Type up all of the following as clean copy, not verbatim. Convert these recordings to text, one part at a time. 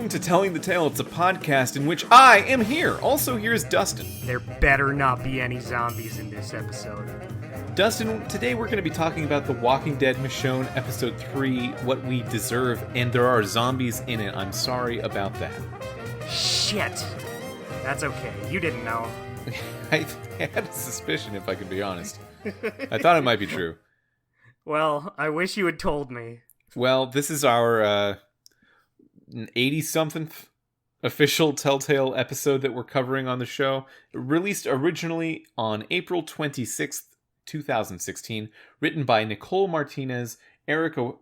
Welcome to Telling the Tale. It's a podcast in which I am here. Also, here's Dustin. There better not be any zombies in this episode. Dustin, today we're going to be talking about The Walking Dead Michonne, Episode 3, What We Deserve, and there are zombies in it. I'm sorry about that. Shit. That's okay. You didn't know. I had a suspicion, if I could be honest. I thought it might be true. Well, I wish you had told me. Well, this is our 80-something official Telltale episode that we're covering on the show. Released originally on April 26th, 2016. Written by Nicole Martinez, Erica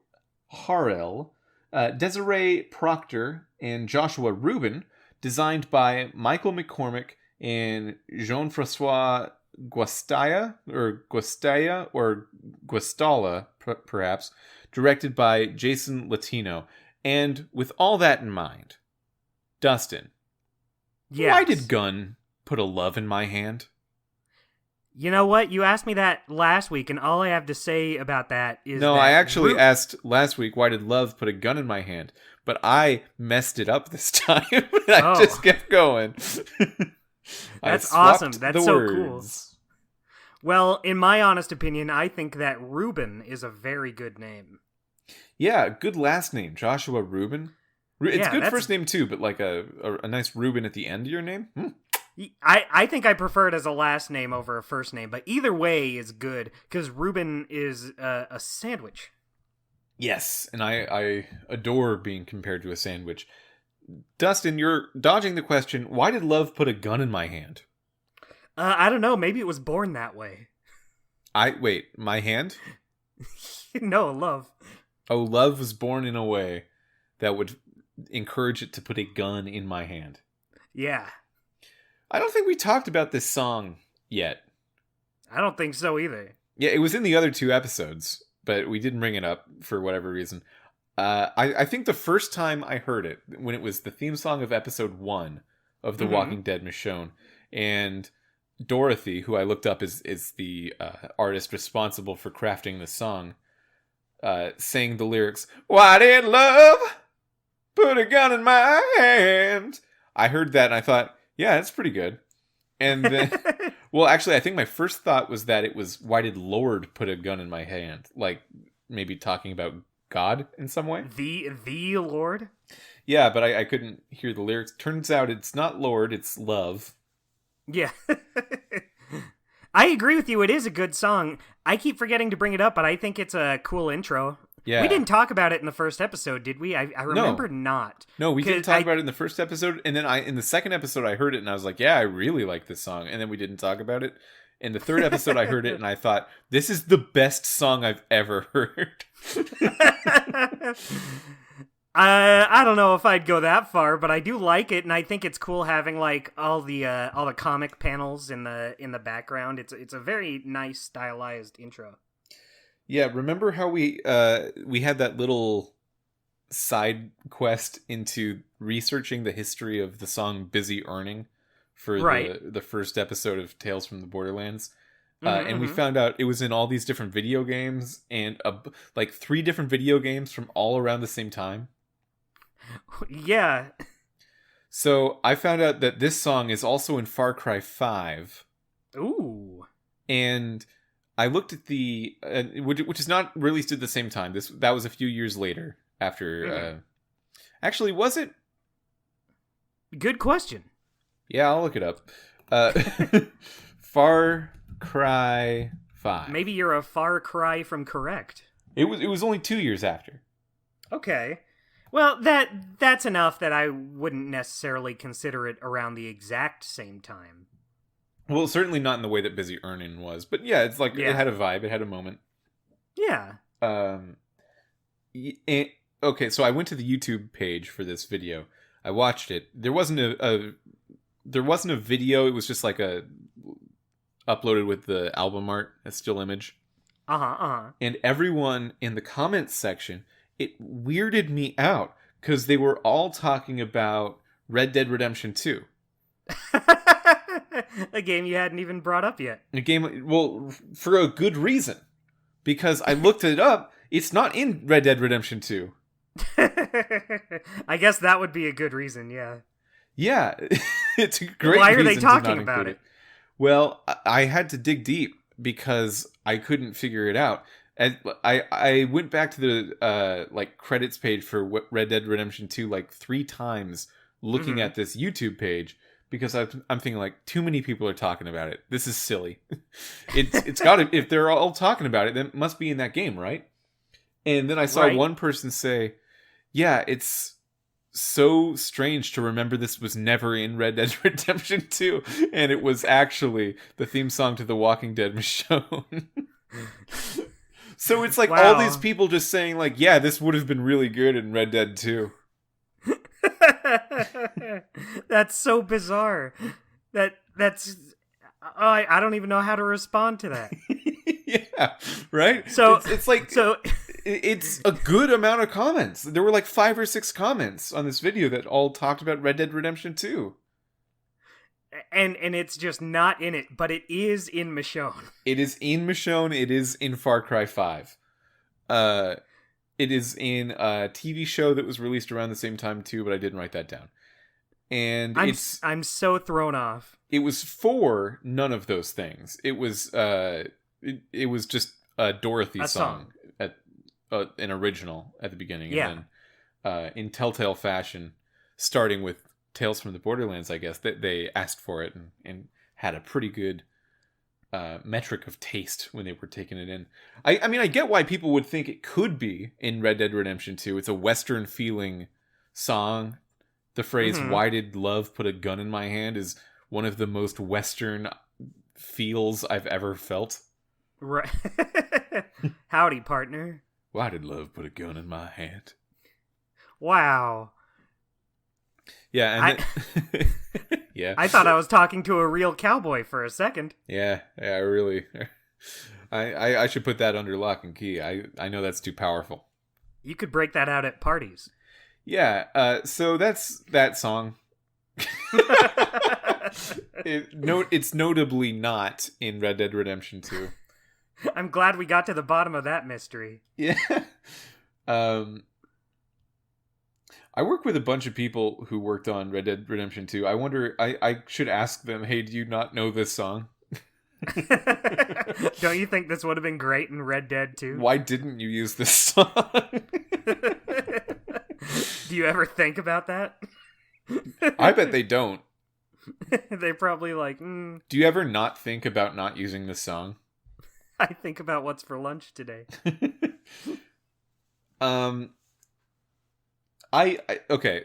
Harrell, Desiree Proctor, and Joshua Rubin. Designed by Michael McCormick and Jean-Francois Guastalla, perhaps. Directed by Jason Latino. And with all that in mind, Dustin, yes. Why did Gunn put a love in my hand? You know what? You asked me that last week, and all I have to say about that is No, that I actually asked last week, why did love put a gun in my hand? But I messed it up this time. I just kept going. That's awesome. That's so cool. Well, in my honest opinion, I think that Reuben is a very good name. Yeah, good last name, Joshua Rubin. It's good first name too, but like a nice Reuben at the end of your name. I think I prefer it as a last name over a first name, but either way is good because Reuben is a sandwich. Yes, and I adore being compared to a sandwich. Dustin, you're dodging the question. Why did love put a gun in my hand? I don't know. Maybe it was born that way. Wait, my hand? No, love. Oh, love was born in a way that would encourage it to put a gun in my hand. Yeah. I don't think we talked about this song yet. I don't think so either. Yeah, it was in the other two episodes, but we didn't bring it up for whatever reason. I think the first time I heard it, when it was the theme song of episode 1 of The Walking Dead Michonne, and Dorothy, who I looked up is the artist responsible for crafting the song, sang the lyrics, "Why did love put a gun in my hand?" I heard that and I thought, yeah, that's pretty good. And then, well, actually, I think my first thought was that it was, why did Lord put a gun in my hand? Like, maybe talking about God in some way? The Lord? Yeah, but I couldn't hear the lyrics. Turns out it's not Lord, it's love. Yeah. I agree with you. It is a good song. I keep forgetting to bring it up, but I think it's a cool intro. Yeah. We didn't talk about it in the first episode, did we? I remember not. No, we didn't talk about it in the first episode, and then in the second episode I heard it and I was like, yeah, I really like this song, and then we didn't talk about it. In the third episode I heard it and I thought, this is the best song I've ever heard. I don't know if I'd go that far, but I do like it, and I think it's cool having like all the comic panels in the background. It's a very nice stylized intro. Yeah, remember how we had that little side quest into researching the history of the song "Busy Earning" for the first episode of Tales from the Borderlands? And we found out it was in all these different video games, and like 3 different video games from all around the same time. Yeah. So I found out that this song is also in Far Cry 5. Ooh. And I looked at the which is not released at the same time. That was a few years later after. Actually, was it? Good question. Yeah, I'll look it up. Far Cry 5. Maybe you're a far cry from correct. It was only 2 years after. Okay. Well, that's enough that I wouldn't necessarily consider it around the exact same time. Well, certainly not in the way that Busy Earning was. But yeah, it's like it had a vibe. It had a moment. Yeah. Okay, so I went to the YouTube page for this video. I watched it. There wasn't a video. It was just like uploaded with the album art, a still image. And everyone in the comments section, it weirded me out because they were all talking about Red Dead Redemption 2. A game you hadn't even brought up yet. A game, well, for a good reason. Because I looked it up, it's not in Red Dead Redemption 2. I guess that would be a good reason, yeah. Yeah, it's a great Why are reason they to talking not about include it? Well, I had to dig deep because I couldn't figure it out. And I went back to the like credits page for Red Dead Redemption 2 like 3 times looking Mm-hmm. at this YouTube page because I'm thinking like too many people are talking about it. This is silly. It's got to, if they're all talking about it, then it must be in that game, right? And then I saw Right. one person say, "Yeah, it's so strange to remember this was never in Red Dead Redemption 2, and it was actually the theme song to The Walking Dead Michonne." So it's like all these Wow. people just saying like, yeah, this would have been really good in Red Dead 2. That's so bizarre. That's I don't even know how to respond to that. Yeah, right? So It's like so it's a good amount of comments. There were like 5 or 6 comments on this video that all talked about Red Dead Redemption 2. and it's just not in it, but it is in Michonne. It is in Michonne. It is in Far Cry 5. It is in a TV show that was released around the same time too, but I didn't write that down. And I'm so thrown off. it was for none of those things. It was it was just a Dorothy A song song. at an original at the beginning, Yeah. and then in telltale fashion, starting with Tales from the Borderlands, I guess that they asked for it and had a pretty good metric of taste when they were taking it in. I mean, I get why people would think it could be in Red Dead Redemption 2. It's a Western feeling song. The phrase, Mhm. "Why did love put a gun in my hand," is one of the most Western feels I've ever felt. Right. Howdy, partner. Why did love put a gun in my hand? Wow. Yeah, and then, yeah. I thought I was talking to a real cowboy for a second. Yeah, really. I should put that under lock and key. I know that's too powerful. You could break that out at parties. Yeah, so that's that song. It's notably not in Red Dead Redemption 2. I'm glad we got to the bottom of that mystery. Yeah. I work with a bunch of people who worked on Red Dead Redemption 2. I wonder, I should ask them, hey, do you not know this song? Don't you think this would have been great in Red Dead 2? Why didn't you use this song? Do you ever think about that? I bet they don't. They probably like, Do you ever not think about not using this song? I think about what's for lunch today. Okay.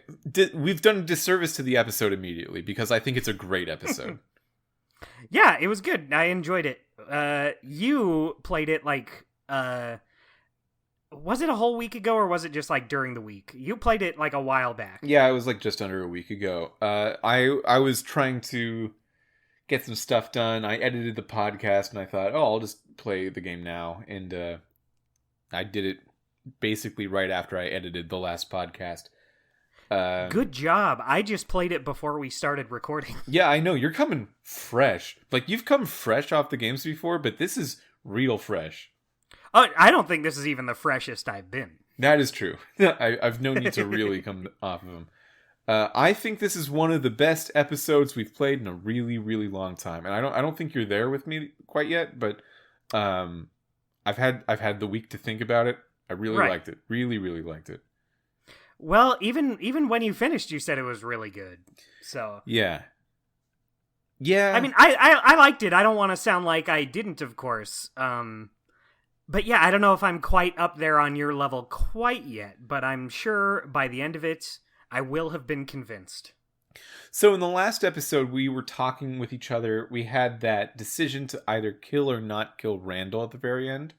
We've done a disservice to the episode immediately because I think it's a great episode. Yeah, it was good. I enjoyed it. You played it like, was it a whole week ago or was it just like during the week? You played it like a while back. Yeah, it was like just under a week ago. I was trying to get some stuff done. I edited the podcast and I thought, oh, I'll just play the game now. And I did it basically right after I edited the last podcast. Good job. I just played it before we started recording. Yeah, I know. You're coming fresh. Like, you've come fresh off the games before, but this is real fresh. Oh, I don't think this is even the freshest I've been. That is true. I've known you to really come off of them. I think this is one of the best episodes we've played in a really, really long time, and I don't think you're there with me quite yet. But I've had the week to think about it. I really liked it. Really, really liked it. Well, even when you finished, you said it was really good. So yeah. I mean, I liked it. I don't want to sound like I didn't, of course. But yeah, I don't know if I'm quite up there on your level quite yet, but I'm sure by the end of it, I will have been convinced. So in the last episode, we were talking with each other. We had that decision to either kill or not kill Randall at the very end.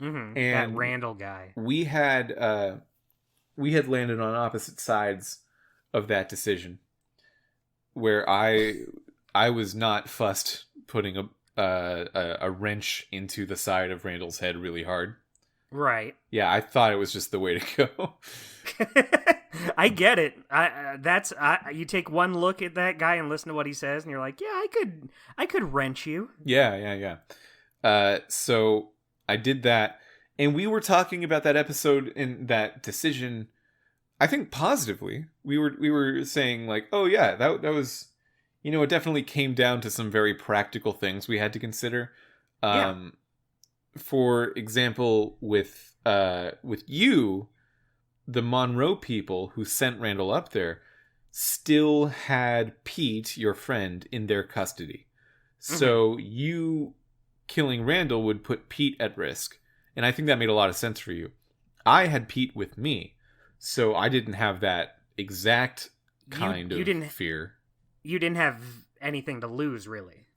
Mm-hmm. And that Randall guy. We had landed on opposite sides of that decision, where I was not fussed putting a wrench into the side of Randall's head really hard. Right. Yeah, I thought it was just the way to go. I get it. You take one look at that guy and listen to what he says, and you're like, yeah, I could wrench you. Yeah. So I did that, and we were talking about that episode and that decision I think positively. We were saying like, oh yeah, that was, it definitely came down to some very practical things we had to consider. Yeah. Um, for example, with you, the Monroe people who sent Randall up there still had Pete, your friend, in their custody. Hmm. So you killing Randall would put Pete at risk. And I think that made a lot of sense for you. I had Pete with me, so I didn't have that exact You kind you of didn't fear. you didn't have anything to lose, really.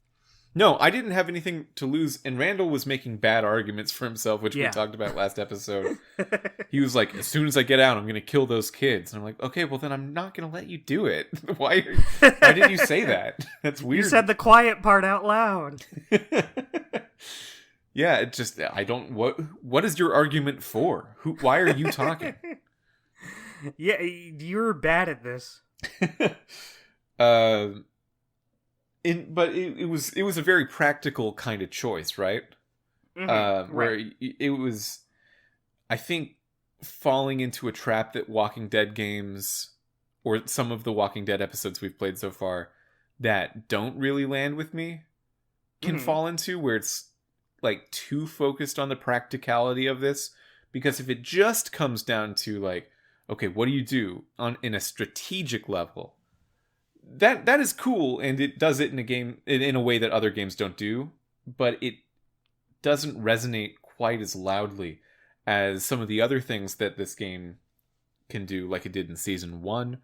No, I didn't have anything to lose, and Randall was making bad arguments for himself, which we Yeah. talked about last episode. He was like, as soon as I get out, I'm going to kill those kids. And I'm like, okay, well then I'm not going to let you do it. Why did you say that? That's You weird. said the quiet part out loud. Yeah, it just, I don't, what is your argument for? Why are you talking? Yeah, you're bad at this. uh, but it was a very practical kind of choice, right? Where Right. it was, I think, falling into a trap that Walking Dead games, or some of the Walking Dead episodes we've played so far, that don't really land with me, can Mhm. fall into, where it's like too focused on the practicality of this. Because if it just comes down to like, okay, what do you do in a strategic level? That is cool, and it does it in a game in a way that other games don't do, but it doesn't resonate quite as loudly as some of the other things that this game can do, like it did in season 1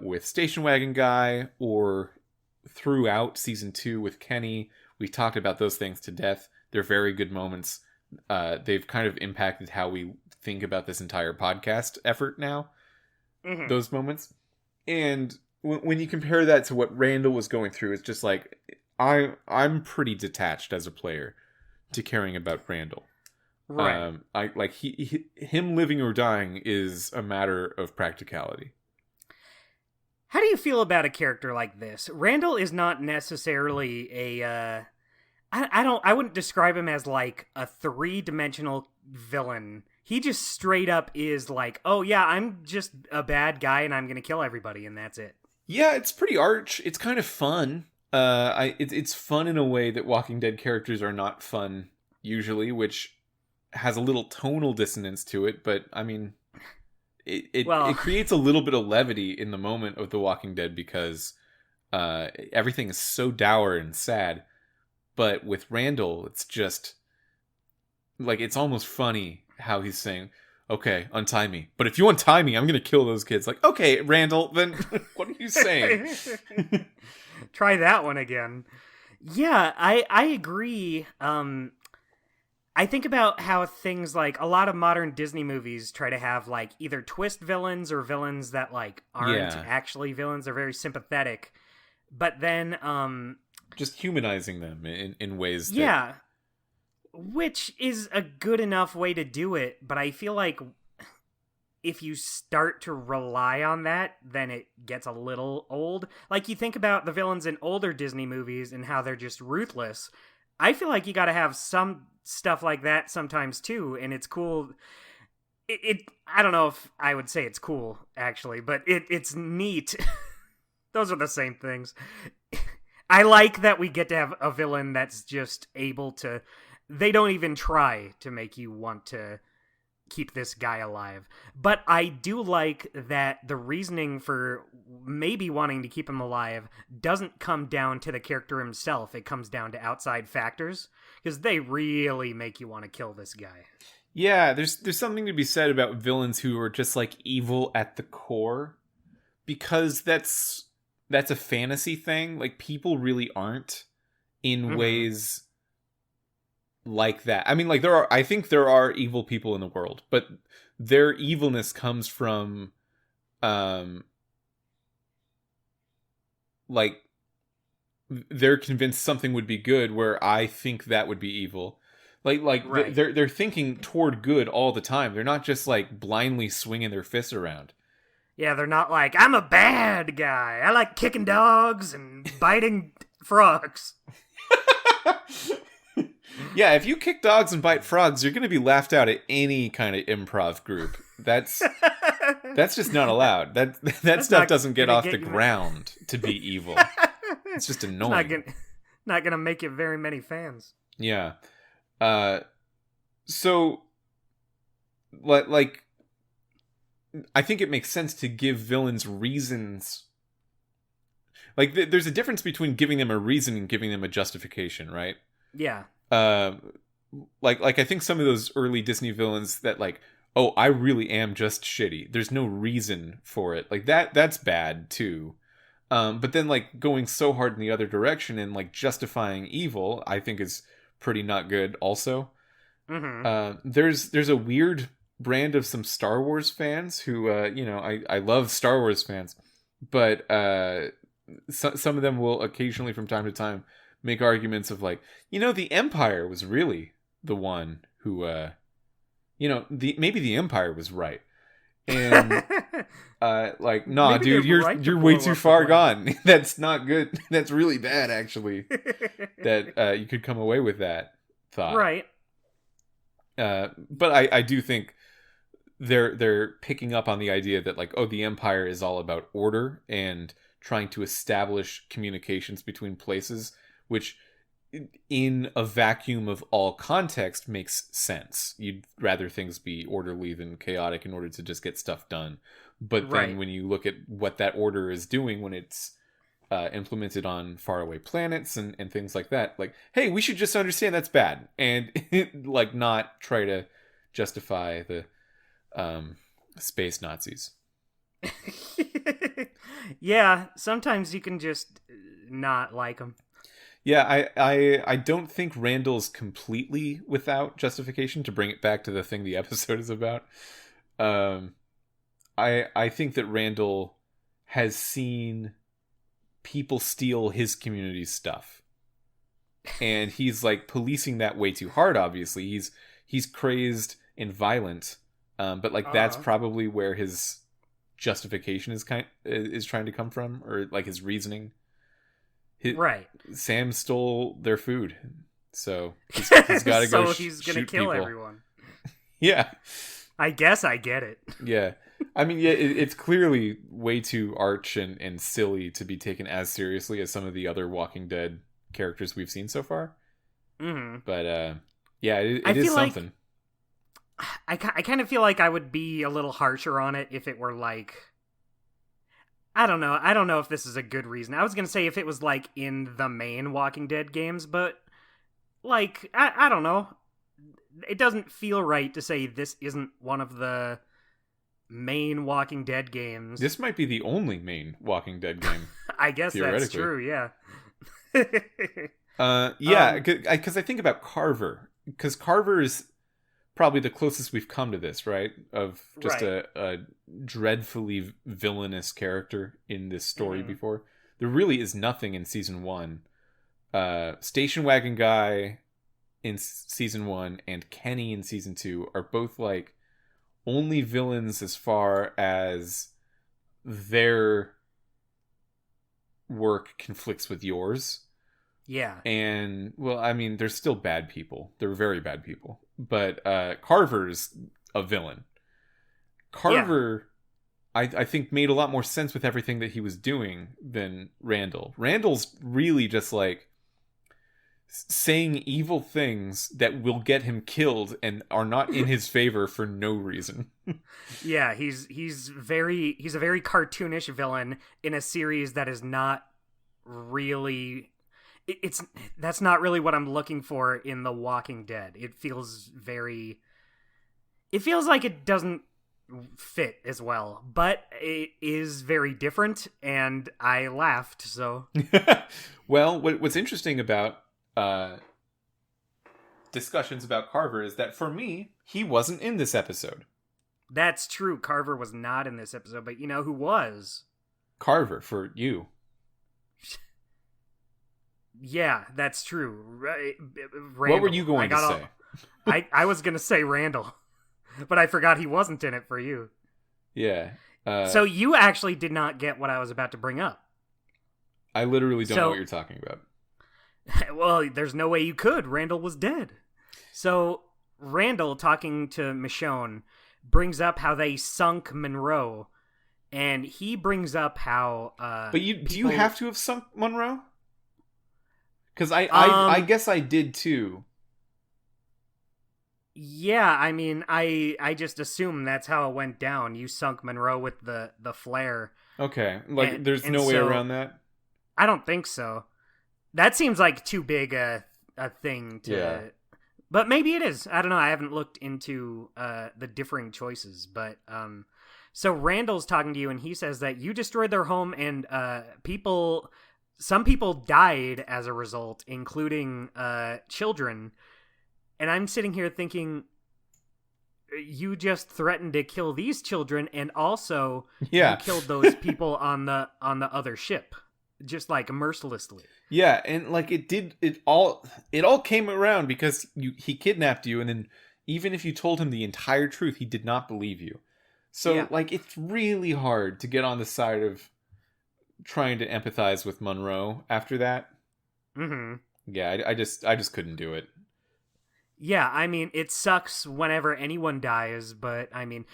with Station Wagon Guy, or throughout season 2 with Kenny. We talked about those things to death. They're very good moments. They've kind of impacted how we think about this entire podcast effort now, Mhm. those moments. And when you compare that to what Randall was going through, it's just like, I'm pretty detached as a player to caring about Randall. Right. I like him living or dying is a matter of practicality. How do you feel about a character like this? Randall is not necessarily a I wouldn't describe him as like a three-dimensional villain. He just straight up is like, "Oh yeah, I'm just a bad guy and I'm going to kill everybody and that's it." Yeah, it's pretty arch. It's kind of fun. It's fun in a way that Walking Dead characters are not fun usually, which has a little tonal dissonance to it. But I mean, it Well, creates a little bit of levity in the moment of The Walking Dead, because everything is so dour and sad. But with Randall, it's just like, it's almost funny how he's saying, okay, untie me. But if you untie me, I'm going to kill those kids. Like, okay, Randall, then what are you saying? try that one again. Yeah, I agree. I think about how things like a lot of modern Disney movies try to have like either twist villains or villains that like aren't Yeah. actually villains. They're very sympathetic. But then Just humanizing them in ways that... yeah, which is a good enough way to do it, but I feel like if you start to rely on that, then it gets a little old. Like, you think about the villains in older Disney movies and how they're just ruthless. I feel like you gotta have some stuff like that sometimes too, and it's cool. I don't know if I would say it's cool, actually, but it's neat. Those are the same things. I like that we get to have a villain that's just able to... They don't even try to make you want to keep this guy alive. But I do like that the reasoning for maybe wanting to keep him alive doesn't come down to the character himself. It comes down to outside factors, because they really make you want to kill this guy. Yeah, there's something to be said about villains who are just like evil at the core, because that's a fantasy thing. Like, people really aren't in Mm-hmm. ways like that. I mean, like, I think there are evil people in the world, but their evilness comes from um like, they're convinced something would be good, where I think that would be evil. Like Right. they're thinking toward good all the time. They're not just like blindly swinging their fists around. Yeah, they're not like, I'm a bad guy. I like kicking dogs and biting frogs. Yeah, if you kick dogs and bite frogs, you're going to be laughed out at any kind of improv group. That's That's just not allowed. That stuff doesn't get off the ground to be evil. It's just annoying. Not gonna make it very many fans. Yeah. So, like, I think it makes sense to give villains reasons. Like, there's a difference between giving them a reason and giving them a justification, right? Yeah. Like I think some of those early Disney villains that, like, oh, I really am just shitty. There's no reason for it. Like, that's bad, too. But then, like, going so hard in the other direction and, like, justifying evil, I think is pretty not good also. Mm-hmm. There's a weird brand of some Star Wars fans who, I love Star Wars fans, but some of them will occasionally from time to time make arguments of, like, the Empire was really the one who, maybe the Empire was right. And like, nah, maybe dude, you're way too far gone. That's not good. That's really bad, actually. That you could come away with that thought, right? But I do think they're picking up on the idea that, like, oh, the Empire is all about order and trying to establish communications between places, which in a vacuum of all context makes sense. You'd rather things be orderly than chaotic in order to just get stuff done. But then when you look at what that order is doing when it's implemented on faraway planets and things like that, like, hey, we should just understand that's bad and like not try to justify the space Nazis. Yeah, sometimes you can just not like them. Yeah, I don't think Randall's completely without justification, to bring it back to the thing the episode is about. I think that Randall has seen people steal his community's stuff. And he's, like, policing that way too hard, obviously. He's crazed and violent. But, like, that's probably where his justification is trying to come from, or, like, his reasoning. Right. Sam stole their food, so he's got to go. So he's gonna kill people. Everyone. Yeah, I guess I get it. Yeah, I mean, yeah, it's clearly way too arch and silly to be taken as seriously as some of the other Walking Dead characters we've seen so far. Mm-hmm. But yeah, it is something. Like, I kind of feel like I would be a little harsher on it if it were like, I don't know if this is a good reason. I was going to say if it was, like, in the main Walking Dead games, but, like, I don't know. It doesn't feel right to say this isn't one of the main Walking Dead games. This might be the only main Walking Dead game. I guess that's true, yeah. Yeah, because I think about Carver. Because Carver is probably the closest we've come to this, right? Of just a dreadfully villainous character in this story before. There really is nothing in season 1. Station Wagon Guy in season 1 and Kenny in season 2 are both, like, only villains as far as their work conflicts with yours. Yeah. And, well, I mean, they're still bad people. They're very bad people. But Carver's a villain. Carver, yeah. I think, made a lot more sense with everything that he was doing than Randall. Randall's really just, like, saying evil things that will get him killed and are not in his favor for no reason. Yeah, he's a very cartoonish villain in a series that is not really... That's not really what I'm looking for in The Walking Dead. It feels like it doesn't fit as well, but it is very different, and I laughed, so. Well, what's interesting about discussions about Carver is that, for me, he wasn't in this episode. That's true. Carver was not in this episode, but you know who was? Carver, for you. Yeah, that's true. Randall. What were you going to say? I was going to say Randall, but I forgot he wasn't in it for you. Yeah. So you actually did not get what I was about to bring up. I literally don't know what you're talking about. Well, there's no way you could. Randall was dead. So Randall, talking to Michonne, brings up how they sunk Monroe and he brings up how But do you have to have sunk Monroe? Because I guess I did too. Yeah, I mean, I just assume that's how it went down. You sunk Monroe with the flare. Okay, like there's no way around that? I don't think so. That seems like too big a thing to... Yeah. But maybe it is. I don't know. I haven't looked into the differing choices. But so Randall's talking to you, and he says that you destroyed their home, and some people died as a result, including children. And I'm sitting here thinking, you just threatened to kill these children, and also you killed those people on the other ship, just like mercilessly. Yeah, and like it all came around because he kidnapped you, and then even if you told him the entire truth, he did not believe you. So like it's really hard to get on the side of trying to empathize with Monroe after that. Mm-hmm. Yeah, I just couldn't do it. Yeah, I mean, it sucks whenever anyone dies, but I mean,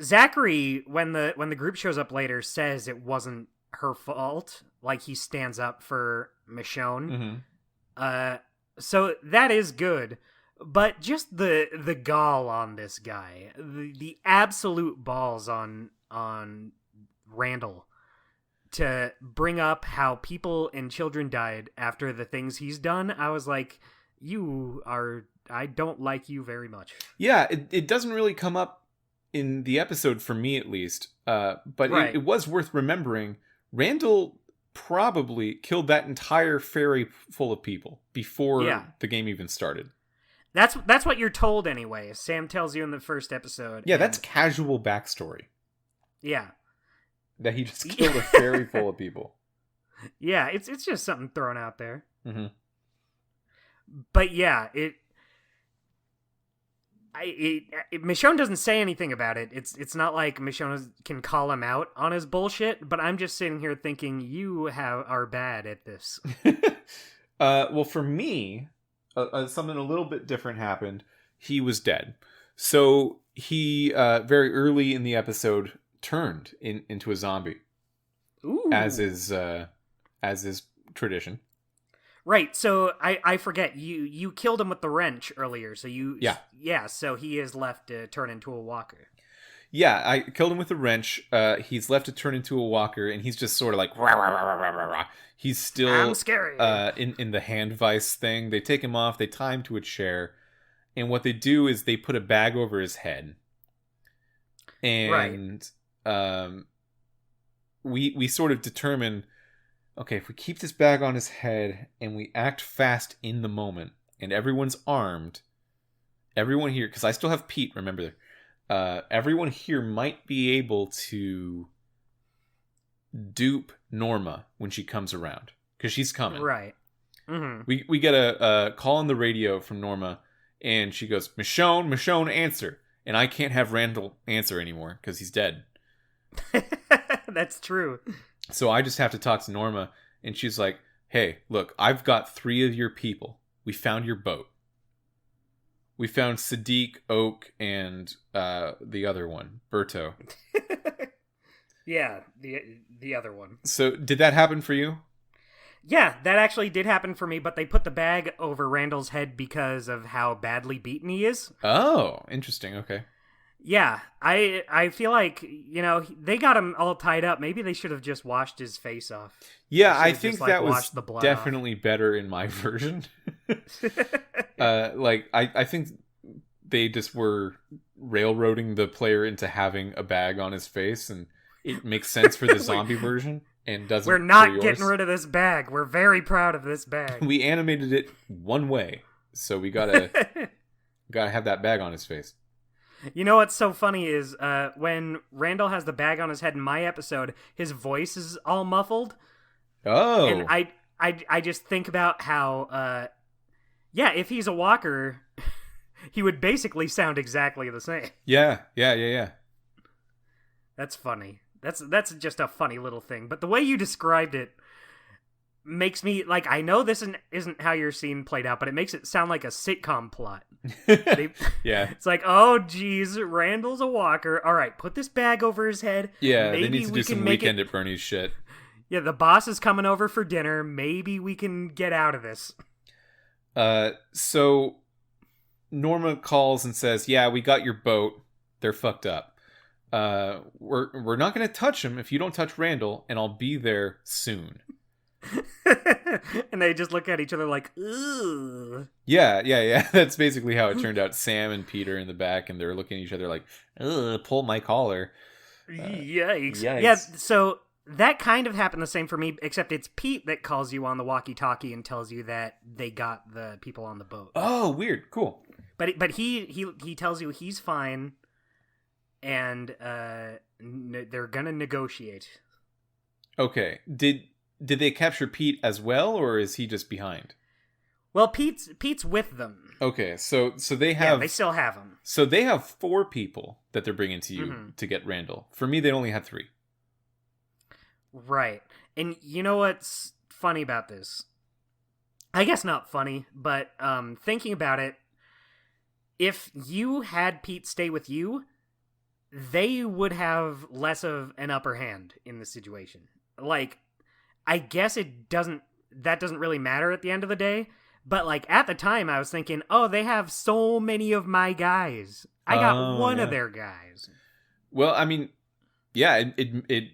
Zachary, when the group shows up later, says it wasn't her fault. Like, he stands up for Michonne. Mm-hmm. So that is good, but just the gall on this guy, the absolute balls on Randall to bring up how people and children died after the things he's done. I was like, I don't like you very much. Yeah, it doesn't really come up in the episode, for me at least, but right. it was worth remembering. Randall probably killed that entire ferry full of people before the game even started. That's what you're told anyway. Sam tells you in the first episode. Yeah, that's casual backstory. Yeah. That he just killed a ferry full of people. Yeah, it's just something thrown out there. Mm-hmm. But yeah, Michonne doesn't say anything about it. It's not like Michonne can call him out on his bullshit, but I'm just sitting here thinking, you are bad at this. Well, for me, something a little bit different happened. He was dead. So he, very early in the episode, turned into a zombie. Ooh. As is tradition. Right, so I forget, you killed him with the wrench earlier, so so he is left to turn into a walker. Yeah, I killed him with a wrench. He's left to turn into a walker, and he's just sort of like rah, rah, rah, rah, rah, rah. He's still I'm scary. In the hand vice thing. They take him off, they tie him to a chair, and what they do is they put a bag over his head. And we sort of determine, okay, if we keep this bag on his head and we act fast in the moment, and everyone's armed, everyone here, because I still have Pete, remember, everyone here might be able to dupe Norma when she comes around, because she's coming. Right. Mm-hmm. We get a call on the radio from Norma, and she goes, Michonne, answer. And I can't have Randall answer anymore, because he's dead. That's true. So I just have to talk to Norma, and she's like, hey, look, I've got 3 of your people. We found your boat. We found Sadiq, Oak, and the other one, Berto. Yeah, the other one. So did that happen for you? Yeah, that actually did happen for me, but they put the bag over Randall's head because of how badly beaten he is. Oh, interesting. Okay. Yeah, I feel like, they got him all tied up. Maybe they should have just washed his face off. Yeah, I think that was definitely better in my version. I think they just were railroading the player into having a bag on his face, and it makes sense for the zombie version and doesn't. We're not getting rid of this bag. We're very proud of this bag. We animated it one way, so we gotta have that bag on his face. You know what's so funny is when Randall has the bag on his head in my episode, his voice is all muffled. Oh. And I just think about how, if he's a walker, he would basically sound exactly the same. Yeah. That's funny. That's just a funny little thing. But the way you described it makes me, I know this isn't how your scene played out, but it makes it sound like a sitcom plot. Yeah. It's like, oh, geez, Randall's a walker. All right, put this bag over his head. Yeah, Maybe they need to we do some can make Weekend it... at Bernie's shit. Yeah, the boss is coming over for dinner. Maybe we can get out of this. So Norma calls and says, "Yeah, we got your boat. They're fucked up. We're not going to touch them if you don't touch Randall, and I'll be there soon." And they just look at each other like, ugh. Yeah. That's basically how it turned out. Sam and Peter in the back, and they're looking at each other like, "Ugh, pull my collar." Yikes. Yikes. Yeah, so that kind of happened the same for me, except it's Pete that calls you on the walkie-talkie and tells you that they got the people on the boat. Oh, weird. Cool. But he tells you he's fine, and they're gonna negotiate. Okay. Did they capture Pete as well, or is he just behind? Well, Pete's with them. Okay, so they have... Yeah, they still have him. So they have 4 people that they're bringing to you to get Randall. For me, they only had 3. Right. And you know what's funny about this? I guess not funny, but thinking about it, if you had Pete stay with you, they would have less of an upper hand in the situation. Like, I guess that doesn't really matter at the end of the day, but like at the time I was thinking, oh, they have so many of my guys. I got one of their guys. Well, I mean, yeah, it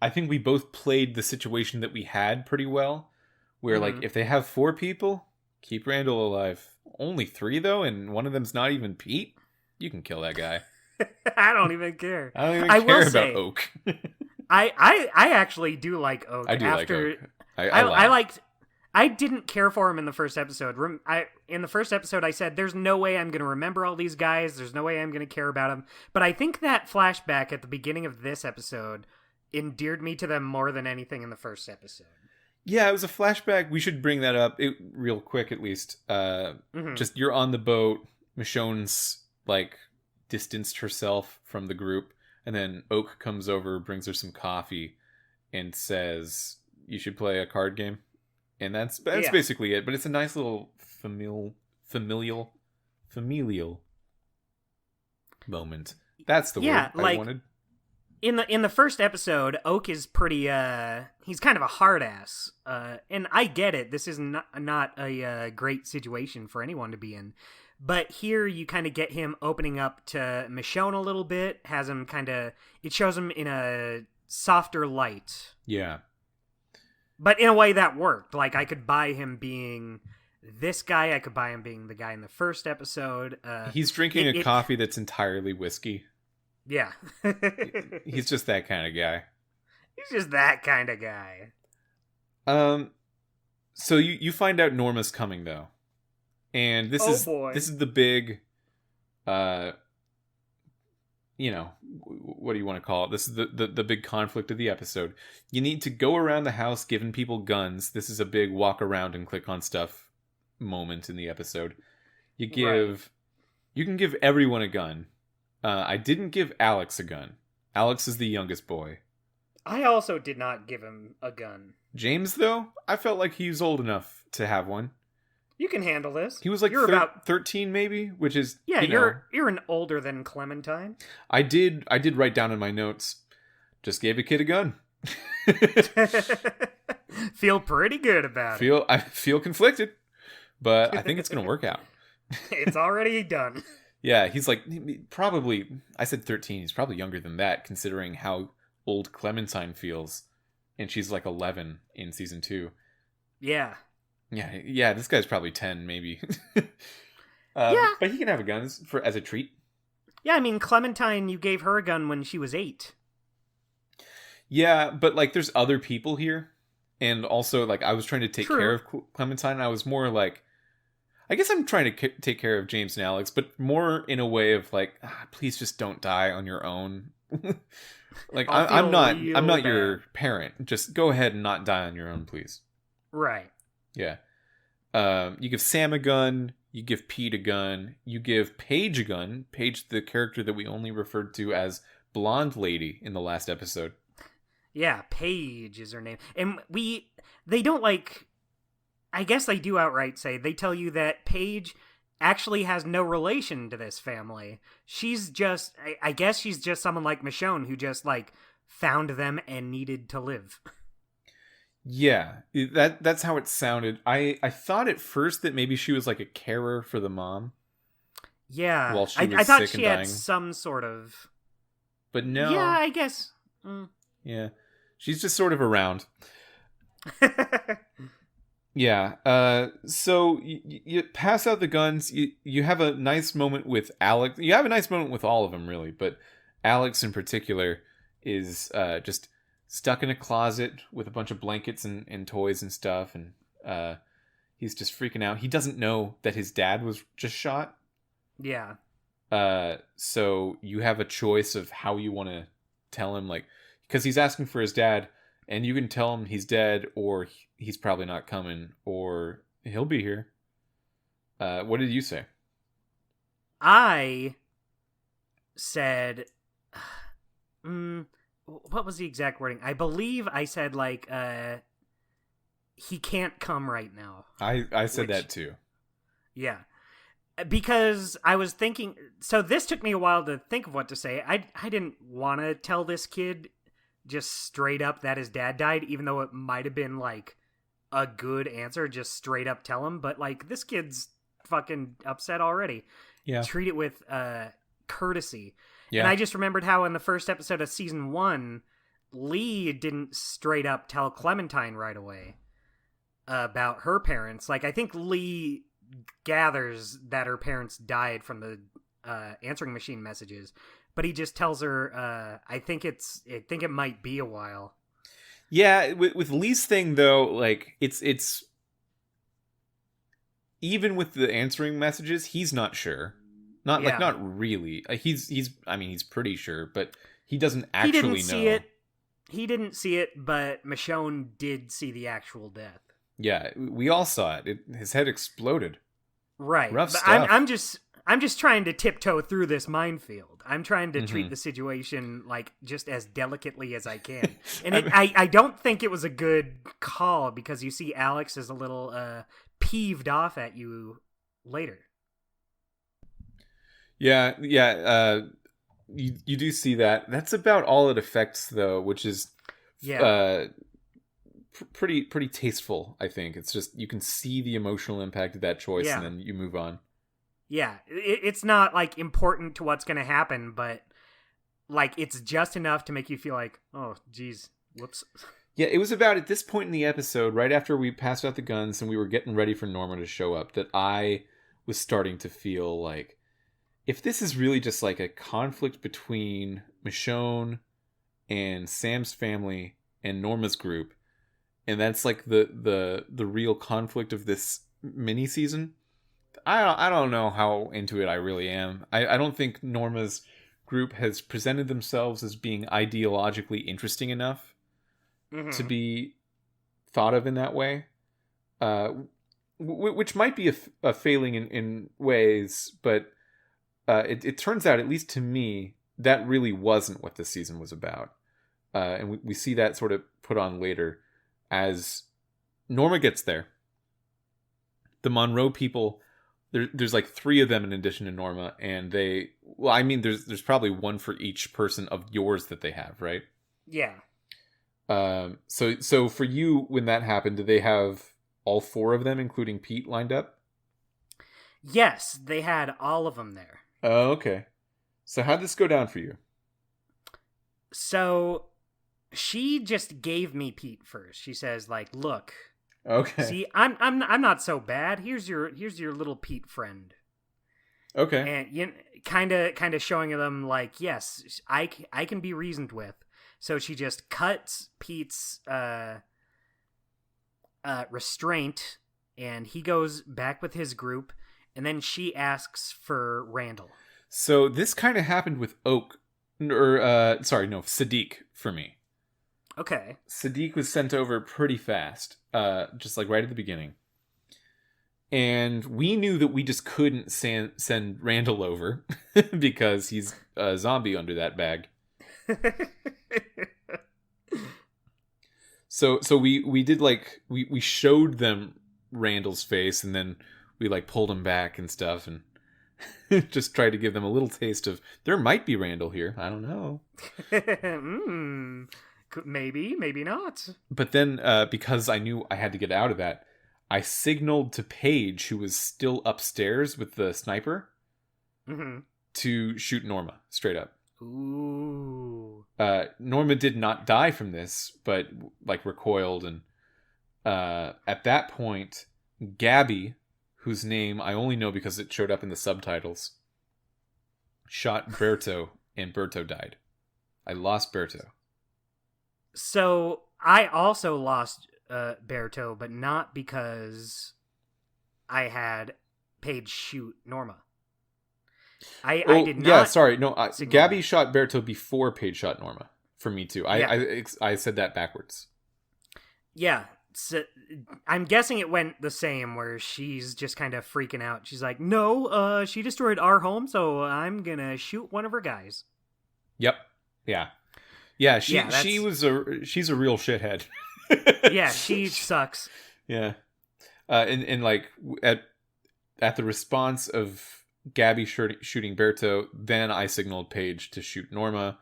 I think we both played the situation that we had pretty well, where like if they have 4 people, keep Randall alive. Only 3 though, and one of them's not even Pete. You can kill that guy. I don't even care. I don't even care about Oak. I actually do like Oak. I do like Oak. I liked. I didn't care for him in the first episode. In the first episode, I said, "There's no way I'm going to remember all these guys. There's no way I'm going to care about them." But I think that flashback at the beginning of this episode endeared me to them more than anything in the first episode. Yeah, it was a flashback. We should bring that up real quick, at least. Just you're on the boat. Michonne's like distanced herself from the group, and then Oak comes over, brings her some coffee, and says, "You should play a card game." And that's basically it. But it's a nice little familial moment. That's the word I wanted. In the first episode, Oak is pretty he's kind of a hard ass. And I get it. This is not a great situation for anyone to be in. But here you kind of get him opening up to Michonne a little bit, it shows him in a softer light. Yeah. But in a way that worked. Like, I could buy him being this guy. I could buy him being the guy in the first episode. He's drinking a coffee that's entirely whiskey. Yeah. He's just that kind of guy. He's just that kind of guy. So you find out Norma's coming, though. And this is the big, what do you want to call it? This is the big conflict of the episode. You need to go around the house giving people guns. This is a big walk around and click on stuff moment in the episode. You can give everyone a gun. I didn't give Alex a gun. Alex is the youngest boy. I also did not give him a gun. James, though, I felt like he was old enough to have one. You can handle this. He was like about 13 maybe, which is you're an older than Clementine. I did write down in my notes, just gave a kid a gun. Feel pretty good about it. I feel conflicted, but I think it's going to work out. It's already done. Yeah, he's like probably, I said 13, he's probably younger than that considering how old Clementine feels, and she's like 11 in season 2. Yeah. Yeah, this guy's probably 10, maybe. Yeah. But he can have a gun as a treat. Yeah, I mean, Clementine, you gave her a gun when she was 8. Yeah, but, like, there's other people here. And also, like, I was trying to take care of Clementine. I was more like... I guess I'm trying to take care of James and Alex, but more in a way of, like, please just don't die on your own. Like, I'm not your parent. Just go ahead and not die on your own, please. Right. Yeah. You give Sam a gun, you give Pete a gun, you give Paige a gun. Paige, the character that we only referred to as Blonde Lady in the last episode. Yeah, Paige is her name. And they don't, like... I guess they do outright say, they tell you that Paige actually has no relation to this family. She's just, I guess she's just someone like Michonne who just, like, found them and needed to live. Yeah, that's how it sounded. I thought at first that maybe she was like a carer for the mom. Yeah, While she was I thought sick she and had dying. some sort of... But no. Yeah, I guess. Yeah. She's just sort of around. Yeah. So you pass out the guns. You have a nice moment with Alex. You have a nice moment with all of them, really. But Alex in particular is just stuck in a closet with a bunch of blankets and toys and stuff. And he's just freaking out. He doesn't know that his dad was just shot. Yeah. So you have a choice of how you want to tell him, like, because he's asking for his dad. And you can tell him he's dead, or he's probably not coming, or he'll be here. What did you say? I said... what was the exact wording? I believe I said, like, he can't come right now. I said that too. Yeah. Because I was thinking... So this took me a while to think of what to say. I didn't want to tell this kid... just straight up that his dad died, even though it might have been, like, a good answer, just straight up tell him. But, like, this kid's fucking upset already. Yeah. Treat it with courtesy. Yeah. And I just remembered how in the first episode of season 1, Lee didn't straight up tell Clementine right away about her parents. Like, I think Lee gathers that her parents died from the answering machine messages. But he just tells her, I think it might be a while. Yeah, with Lee's thing though, like it's even with the answering messages, he's not sure. Not really. He's pretty sure, but he doesn't actually know. He didn't see it, but Michonne did see the actual death. Yeah, we all saw it. His head exploded. Right. Rough but stuff. I'm just trying to tiptoe through this minefield. I'm trying to treat the situation, like, just as delicately as I can. And I don't think it was a good call, because you see Alex is a little peeved off at you later. Yeah. You do see that. That's about all it affects, though, which is pretty tasteful, I think. It's just, you can see the emotional impact of that choice, and then you move on. Yeah, it's not, like, important to what's going to happen, but, like, it's just enough to make you feel like, oh, geez, whoops. Yeah, it was about, at this point in the episode, right after we passed out the guns and we were getting ready for Norma to show up, that I was starting to feel like, if this is really just, like, a conflict between Michonne and Sam's family and Norma's group, and that's, like, the real conflict of this mini-season... I don't know how into it I really am. I don't think Norma's group has presented themselves as being ideologically interesting enough to be thought of in that way. Which might be a failing in ways, but it turns out, at least to me, that really wasn't what this season was about. And we see that sort of put on later as Norma gets there. The Monroe people... There's like 3 of them in addition to Norma, and there's probably one for each person of yours that they have, right? Yeah. So for you, when that happened, did they have all 4 of them, including Pete, lined up? Yes, they had all of them there. Oh, okay. So how'd this go down for you? So she just gave me Pete first. She says, like, look... Okay. See, I'm not so bad. Here's your little Pete friend. Okay. And kind of showing them, like, yes, I can be reasoned with. So she just cuts Pete's restraint, and he goes back with his group, and then she asks for Randall. So this kind of happened with Sadiq for me. Okay. Sadiq was sent over pretty fast, just like right at the beginning. And we knew that we just couldn't send Randall over because he's a zombie under that bag. So we did, like, we showed them Randall's face, and then we like pulled them back and stuff, and just tried to give them a little taste of there might be Randall here. I don't know. Maybe, maybe not. But then, because I knew I had to get out of that, I signaled to Paige, who was still upstairs with the sniper, to shoot Norma straight up. Ooh. Norma did not die from this, but like recoiled, and at that point, Gabby, whose name I only know because it showed up in the subtitles, shot Berto, and Berto died. I lost Berto. So I also lost Berto, but not because I had Paige shoot Norma. I did not. Yeah, sorry. No, Gabby shot Berto before Paige shot Norma. For me too. I said that backwards. Yeah. So, I'm guessing it went the same, where she's just kind of freaking out. She's like, no, she destroyed our home, so I'm gonna shoot one of her guys. Yep. Yeah. Yeah, she's a real shithead. Yeah, she sucks. Yeah. And like at the response of Gabby shooting Berto, then I signaled Paige to shoot Norma.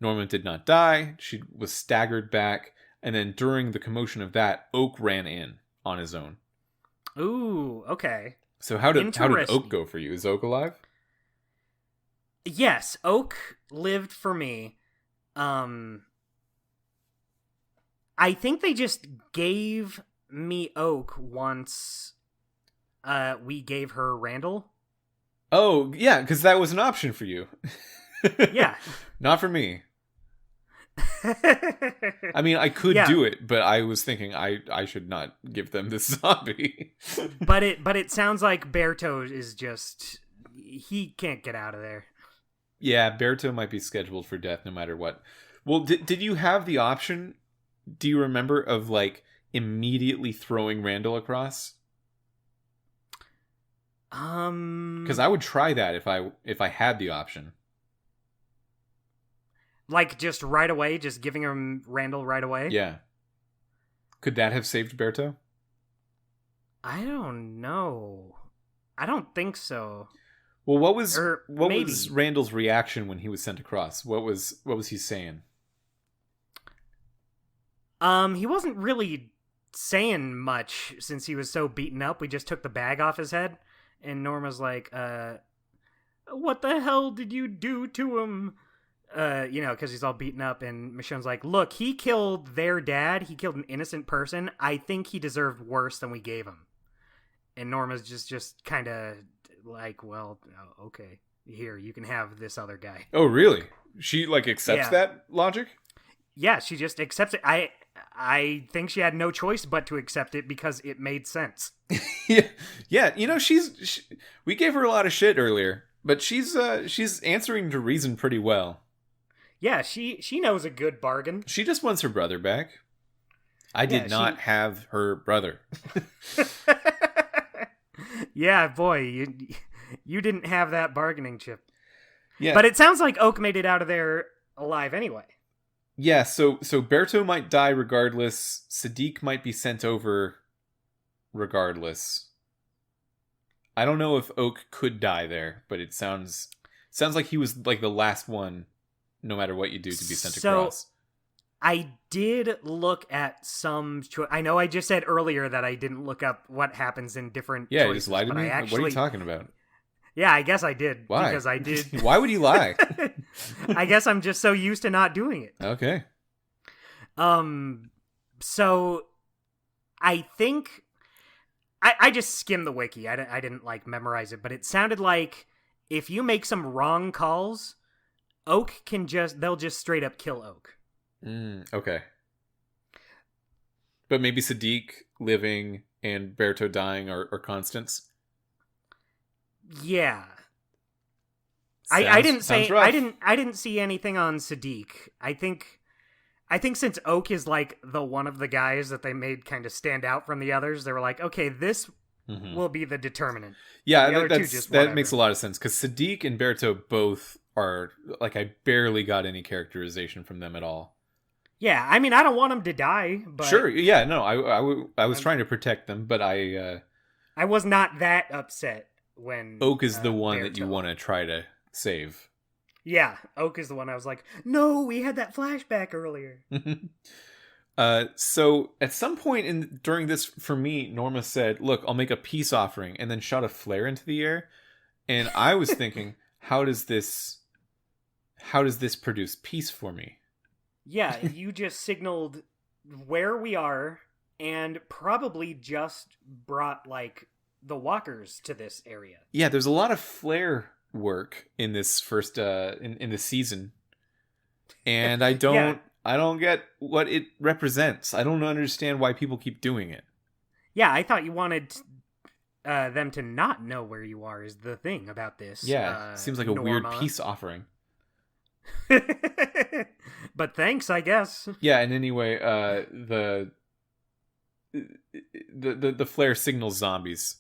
Norma did not die. She was staggered back, and then during the commotion of that, Oak ran in on his own. Ooh, okay. So how did Oak go for you? Is Oak alive? Yes, Oak lived for me. I think they just gave me Oak once we gave her Randall. Oh, yeah, because that was an option for you. Yeah. Not for me. I mean, I could do it, but I was thinking I should not give them this zombie. but it sounds like Berto is just... he can't get out of there. Yeah, Berto might be scheduled for death no matter what. Well, did you have the option, do you remember, of like immediately throwing Randall across? Because I would try that if I had the option. Like just right away, just giving him Randall right away? Yeah. Could that have saved Berto? I don't know. I don't think so. Well, what was Randall's reaction when he was sent across? What was he saying? He wasn't really saying much since he was so beaten up. We just took the bag off his head, and Norma's like, what the hell did you do to him? Because he's all beaten up, and Michonne's like, look, he killed their dad. He killed an innocent person. I think he deserved worse than we gave him. And Norma's just kind of like, well, okay, here, you can have this other guy. Oh, really? She like accepts that logic? Yeah, she just accepts it. I think she had no choice but to accept it because it made sense. Yeah. You know, we gave her a lot of shit earlier, but she's answering to reason pretty well. Yeah, she knows a good bargain. She just wants her brother back. I did not have her brother. Yeah, boy, you didn't have that bargaining chip. Yeah. But it sounds like Oak made it out of there alive anyway. Yeah, so Berto might die regardless. Sadiq might be sent over regardless. I don't know if Oak could die there, but it sounds like he was like the last one, no matter what you do, to be sent across. I did look at some... I know I just said earlier that I didn't look up what happens in different choices. You just lied to me? What are you talking about? Yeah, I guess I did. Why? Because I did. Why would you lie? I guess I'm just so used to not doing it. Okay. So I think... I just skimmed the wiki. I didn't, like, memorize it, but it sounded like if you make some wrong calls, Oak they'll just straight up kill Oak. Okay. But maybe Sadiq living and Berto dying are constants? Yeah. I didn't see anything on Sadiq. I think since Oak is like the one of the guys that they made kind of stand out from the others, they were like, okay, this will be the determinant. Yeah, that makes a lot of sense, because Sadiq and Berto both are like, I barely got any characterization from them at all. Yeah, I mean, I don't want them to die, but... Sure, yeah, no, I was trying to protect them, but I I was not that upset when Oak is the one that you Berto. want to try to save. Yeah, Oak is the one I was like, no, we had that flashback earlier. So at some point during this, for me, Norma said, "Look, I'll make a peace offering," and then shot a flare into the air. And I was thinking, how does this produce peace for me? Yeah, you just signaled where we are and probably just brought, like, the walkers to this area. Yeah, there's a lot of flare work in this first in the season, and I don't get what it represents. I don't understand why people keep doing it. Yeah, I thought you wanted them to not know where you are is the thing about this. Yeah, seems like a weird Norma. peace offering. But thanks, I guess. Yeah, and anyway, the flare signals zombies,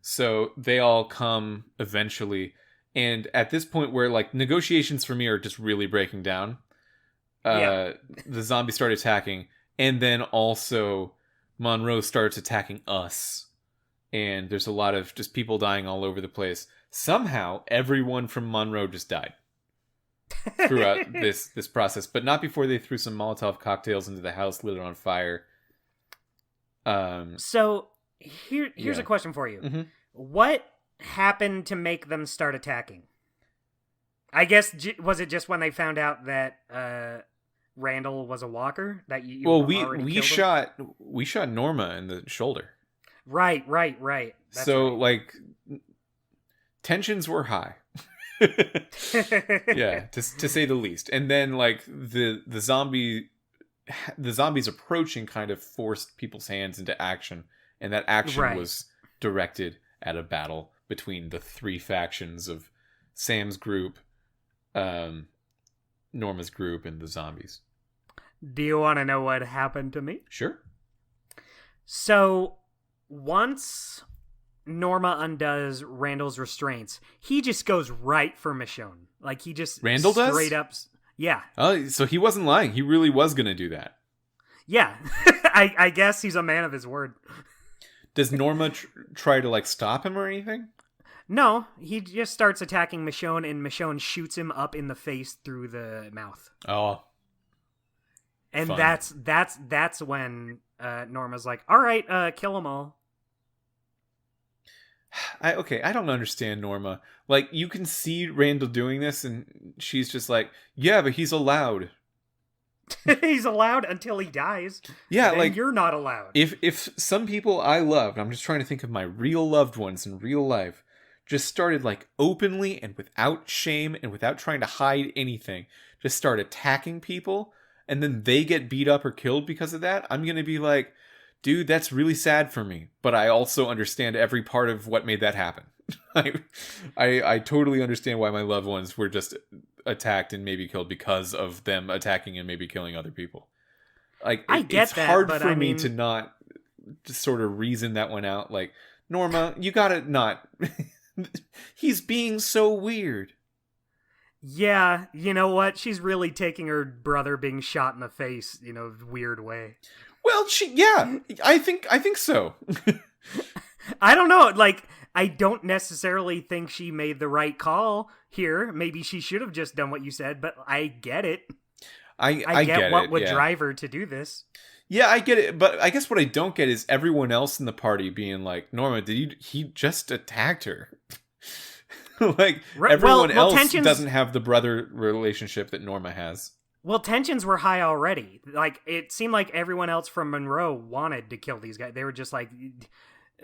so they all come eventually. And at this point, where like negotiations for me are just really breaking down, the zombies start attacking, and then also Monroe starts attacking us, and there's a lot of just people dying all over the place. Somehow, everyone from Monroe just died throughout this process, but not before they threw some Molotov cocktails into the house, lit it on fire. So here's a question for you. Mm-hmm. What happened to make them start attacking? I guess was it just when they found out that Randall was a walker that you well, already we killed him? we shot Norma in the shoulder. Right. That's so right. like tensions were high. Yeah, to say the least. And then like the zombies approaching kind of forced people's hands into action, and that action was directed at a battle between the three factions of Sam's group, Norma's group, and the zombies. Do you want to know what happened to me? Sure. So once Norma undoes Randall's restraints, he just goes right for Michonne. Like he just Randall straight does? up. Yeah. Oh, so he wasn't lying. He really was going to do that. Yeah. I guess he's a man of his word. Does Norma try to like stop him or anything? No, he just starts attacking Michonne, and Michonne shoots him up in the face through the mouth. Oh. And fun. that's when Norma's like, "All right, kill them all." I don't understand Norma. Like, you can see Randall doing this, and she's just like, yeah, but he's allowed. He's allowed until he dies. Yeah, then like you're not allowed. If some people I loved, I'm just trying to think of my real loved ones in real life, just started like openly and without shame and without trying to hide anything, just start attacking people, and then they get beat up or killed because of that, I'm gonna be like, dude, that's really sad for me. But I also understand every part of what made that happen. I totally understand why my loved ones were just attacked and maybe killed because of them attacking and maybe killing other people. Like, I get it's that, hard but for I me mean, to not just sort of reason that one out. Like, Norma, you gotta not. He's being so weird. Yeah, you know what? She's really taking her brother being shot in the face, weird way. Well, I think so. I don't know. Like, I don't necessarily think she made the right call here. Maybe she should have just done what you said, but I get it. I get what it, would yeah. drive her to do this. Yeah, I get it, but I guess what I don't get is everyone else in the party being like, Norma, he just attacked her. Like, everyone else doesn't have the brother relationship that Norma has. Well, tensions were high already. Like, it seemed like everyone else from Monroe wanted to kill these guys. They were just like,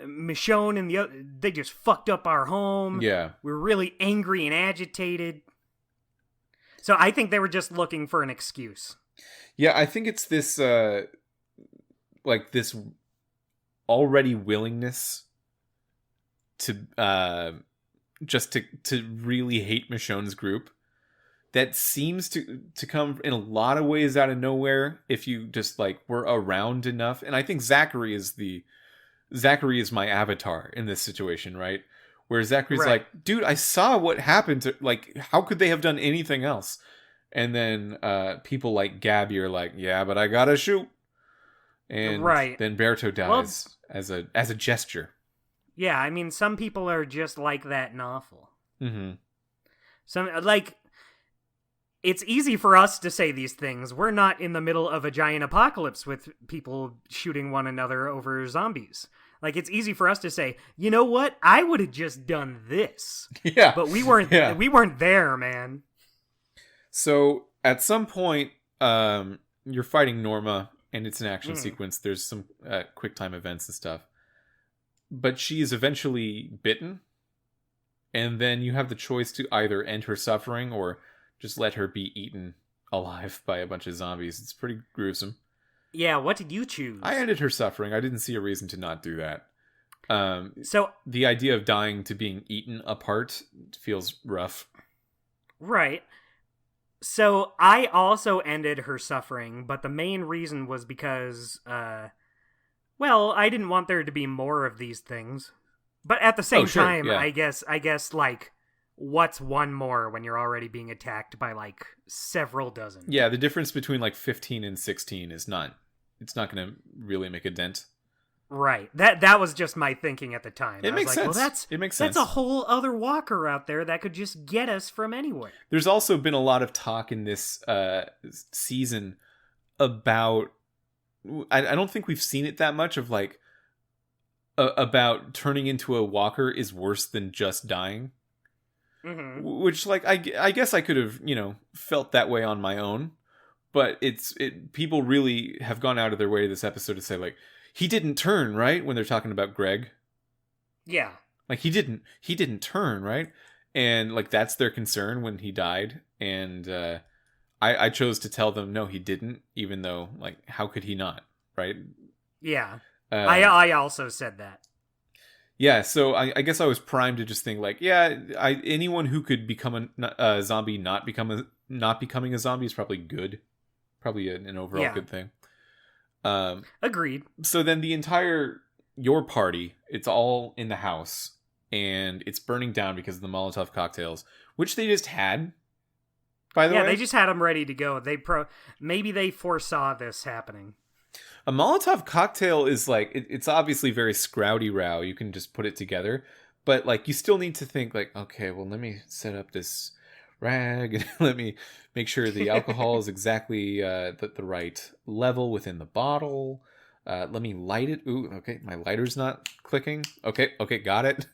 Michonne and they just fucked up our home. Yeah. We're really angry and agitated. So I think they were just looking for an excuse. Yeah, I think it's this, like, this already willingness to, just to really hate Michonne's group that seems to come in a lot of ways out of nowhere if you just, like, were around enough. And I think Zachary is my avatar in this situation, right? Where Zachary's like, dude, I saw what happened to, like, how could they have done anything else? And then people like Gabby are like, yeah, but I gotta shoot. And then Berto dies as a gesture. Yeah, I mean, some people are just like that and awful. Mm-hmm. Some, like, it's easy for us to say these things. We're not in the middle of a giant apocalypse with people shooting one another over zombies. Like, it's easy for us to say, you know what? I would have just done this. Yeah. But we weren't. Yeah. We weren't there, man. So at some point, you're fighting Norma, and it's an action sequence. There's some quick time events and stuff. But she is eventually bitten, and then you have the choice to either end her suffering or just let her be eaten alive by a bunch of zombies. It's pretty gruesome. Yeah, what did you choose? I ended her suffering. I didn't see a reason to not do that. So the idea of dying to being eaten apart feels rough. Right. So I also ended her suffering, but the main reason was because, well, I didn't want there to be more of these things. But at the same time, yeah. I guess, like, what's one more when you're already being attacked by, like, several dozen? Yeah, the difference between, like, 15 and 16 is not... It's not going to really make a dent. Right. That was just my thinking at the time. It makes sense. Well, it makes sense. That's a whole other walker out there that could just get us from anywhere. There's also been a lot of talk in this season about... I don't think we've seen it that much of, like, about turning into a walker is worse than just dying. Mm-hmm. Which, like, I guess I could have, felt that way on my own. But people really have gone out of their way this episode to say, like, he didn't turn, right? When they're talking about Greg. Yeah. Like, he didn't turn, right? And, like, that's their concern when he died. And I chose to tell them, no, he didn't, even though, like, how could he not, right? Yeah. I also said that. Yeah, so I guess I was primed to just think, like, yeah, anyone who could become a zombie not becoming a zombie is probably good. Probably an overall good thing. Agreed. So then your party, it's all in the house, and it's burning down because of the Molotov cocktails, which they just had, by the way. Yeah, they just had them ready to go. Maybe they foresaw this happening. A Molotov cocktail is like, it's obviously very scrouty row. You can just put it together. But, like, you still need to think, like, okay, well, let me set up this rag and let me make sure the alcohol is exactly the right level within the bottle. Let me light it. Ooh, okay, my lighter's not clicking. Okay, got it.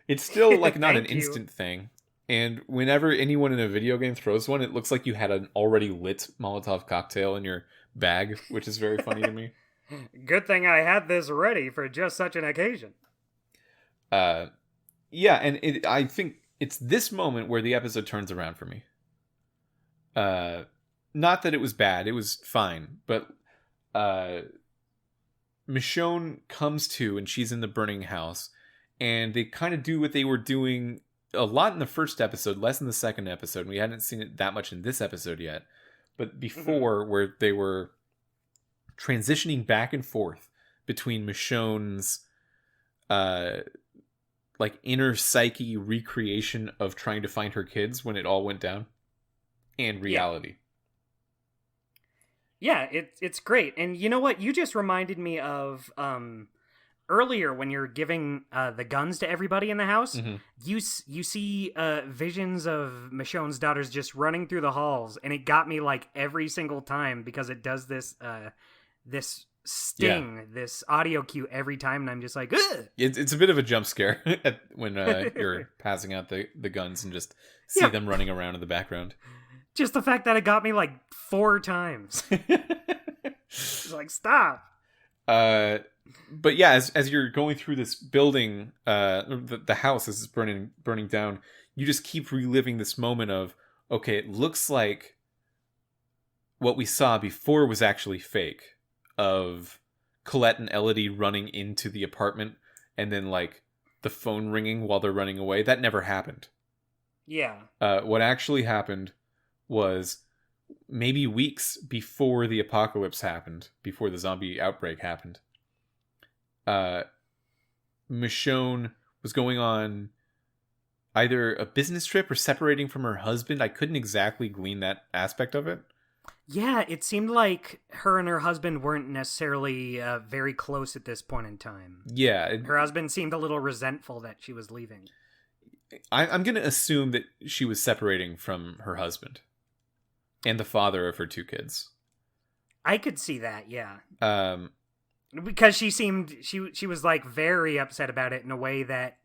It's still, like, not an instant thing. And whenever anyone in a video game throws one, it looks like you had an already lit Molotov cocktail in your bag, which is very funny to me. Good thing I had this ready for just such an occasion. Yeah, and I think it's this moment where the episode turns around for me. Not that it was bad, it was fine, but Michonne comes to, and she's in the burning house, and they kind of do what they were doing a lot in the first episode, less in the second episode, and we hadn't seen it that much in this episode yet, but before, where they were transitioning back and forth between Michonne's like inner psyche recreation of trying to find her kids when it all went down, and reality. Yeah, it's great. And you know what? You just reminded me of earlier when you're giving the guns to everybody in the house. Mm-hmm. You see visions of Michonne's daughters just running through the halls, and it got me, like, every single time, because it does this this sting, this audio cue every time, and I'm just like, ugh! It's a bit of a jump scare when you're passing out the guns and just see them running around in the background. Just the fact that it got me, like, 4 times. It's like, stop. But yeah, as you're going through this building, the house as it's burning down, you just keep reliving this moment of, okay, it looks like what we saw before was actually fake, of Colette and Elodie running into the apartment and then, like, the phone ringing while they're running away. That never happened. Yeah. What actually happened was maybe weeks before the apocalypse happened, before the zombie outbreak happened. Michonne was going on either a business trip or separating from her husband. I couldn't exactly glean that aspect of it. Yeah, it seemed like her and her husband weren't necessarily very close at this point in time. Yeah, Her husband seemed a little resentful that she was leaving. I'm going to assume that she was separating from her husband and the father of her two kids. I could see that, yeah. Um, Because she was like very upset about it in a way that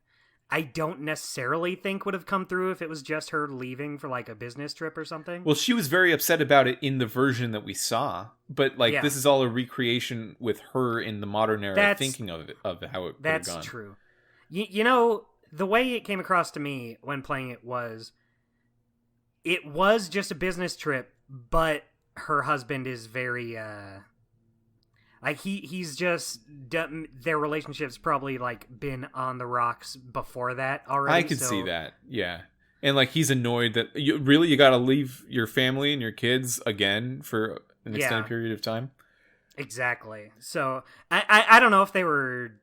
I don't necessarily think would have come through if it was just her leaving for like a business trip or something. well, she was very upset about it in the version that we saw, but like Yeah. this is all a recreation with her in the modern era thinking of it, of how it could have gone. That's true. You know, the way it came across to me when playing it was just a business trip, but her husband is very like he's just their relationship's probably like been on the rocks before that already. I could see that, yeah. And like he's annoyed that you got to leave your family and your kids again for an extended period of time. Exactly. So I don't know if they were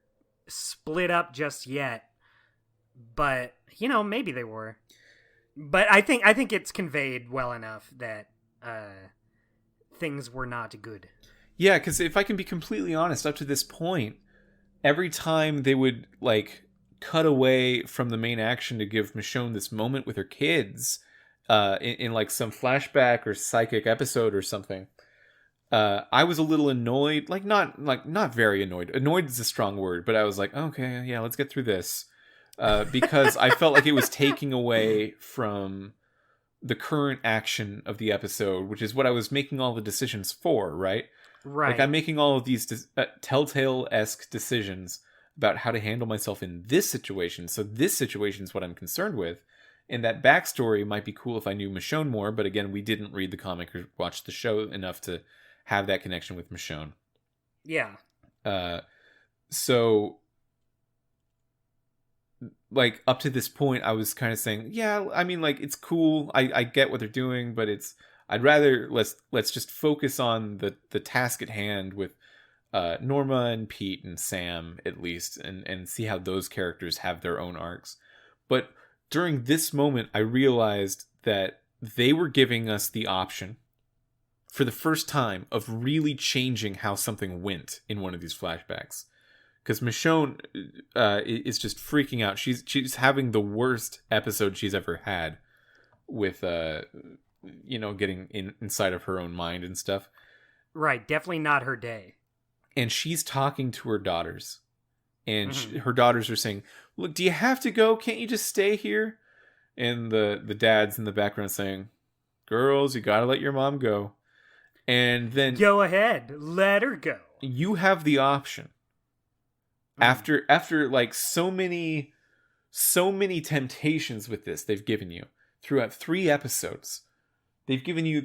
split up just yet, but you know, maybe they were. But I think it's conveyed well enough that things were not good. Yeah, because if I can be completely honest, up to this point, every time they would like cut away from the main action to give Michonne this moment with her kids, in like some flashback or psychic episode or something, I was a little annoyed. Not very annoyed. Annoyed is a strong word, but I was like, okay, yeah, let's get through this, because I felt like it was taking away from the current action of the episode, which is what I was making all the decisions for, right? Right. Like I'm making all of these Telltale-esque decisions about how to handle myself in this situation. So this situation is what I'm concerned with. And that backstory might be cool if I knew Michonne more. But again, we didn't read the comic or watch the show enough to have that connection with Michonne. Yeah. So like up to this point, I was kind of saying, yeah, I mean, like it's cool. I get what they're doing, but I'd rather let's just focus on the task at hand with Norma and Pete and Sam at least, and see how those characters have their own arcs. But during this moment, I realized that they were giving us the option for the first time of really changing how something went in one of these flashbacks. Because Michonne is just freaking out. She's having the worst episode she's ever had with getting inside of her own mind and stuff. Right, definitely not her day. And she's talking to her daughters. And her daughters are saying, look, do you have to go? Can't you just stay here? And the dad's in the background saying, girls, you gotta let your mom go. And then... Go ahead, let her go. You have the option. After like so many temptations with this they've given you throughout 3 episodes. They've given you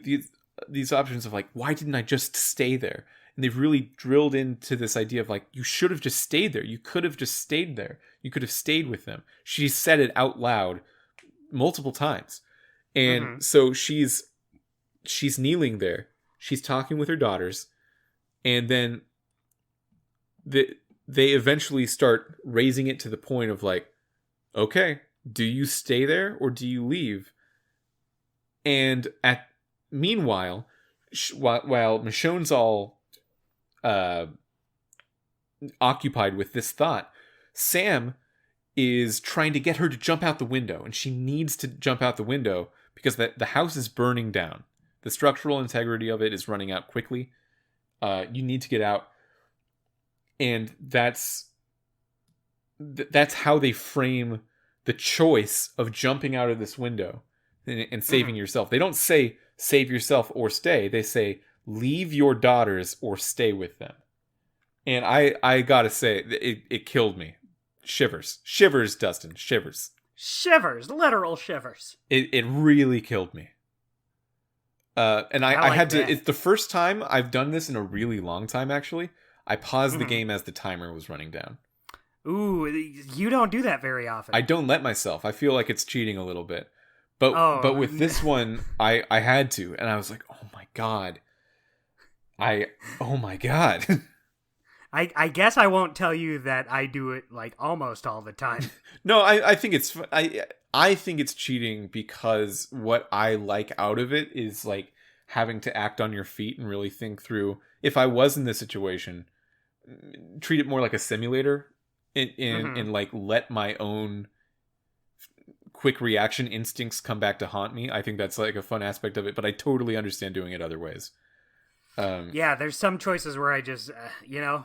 these options of like, why didn't I just stay there? And they've really drilled into this idea of like, you should have just stayed there. You could have just stayed there. You could have stayed with them. She said it out loud multiple times. And so she's kneeling there. She's talking with her daughters. And then they eventually start raising it to the point of like, okay, do you stay there or do you leave? And meanwhile, while Michonne's all occupied with this thought, Sam is trying to get her to jump out the window, and she needs to jump out the window because the house is burning down. The structural integrity of it is running out quickly. You need to get out, and that's how they frame the choice of jumping out of this window and saving yourself. They don't say save yourself or stay. They say leave your daughters or stay with them. And I gotta say, it killed me. Shivers, Dustin, shivers, literal shivers. It really killed me. And I had to. It's the first time I've done this in a really long time. Actually, I paused the game as the timer was running down. Ooh, you don't do that very often. I don't let myself. I feel like it's cheating a little bit. But with this one, I had to, and I was like, oh my god. Oh my god. I guess I won't tell you that I do it like almost all the time. No, I think it's I think it's cheating because what I like out of it is like having to act on your feet and really think through, if I was in this situation, treat it more like a simulator and like let my own quick reaction instincts come back to haunt me. I think that's like a fun aspect of it, but I totally understand doing it other ways. Yeah, there's some choices where I just,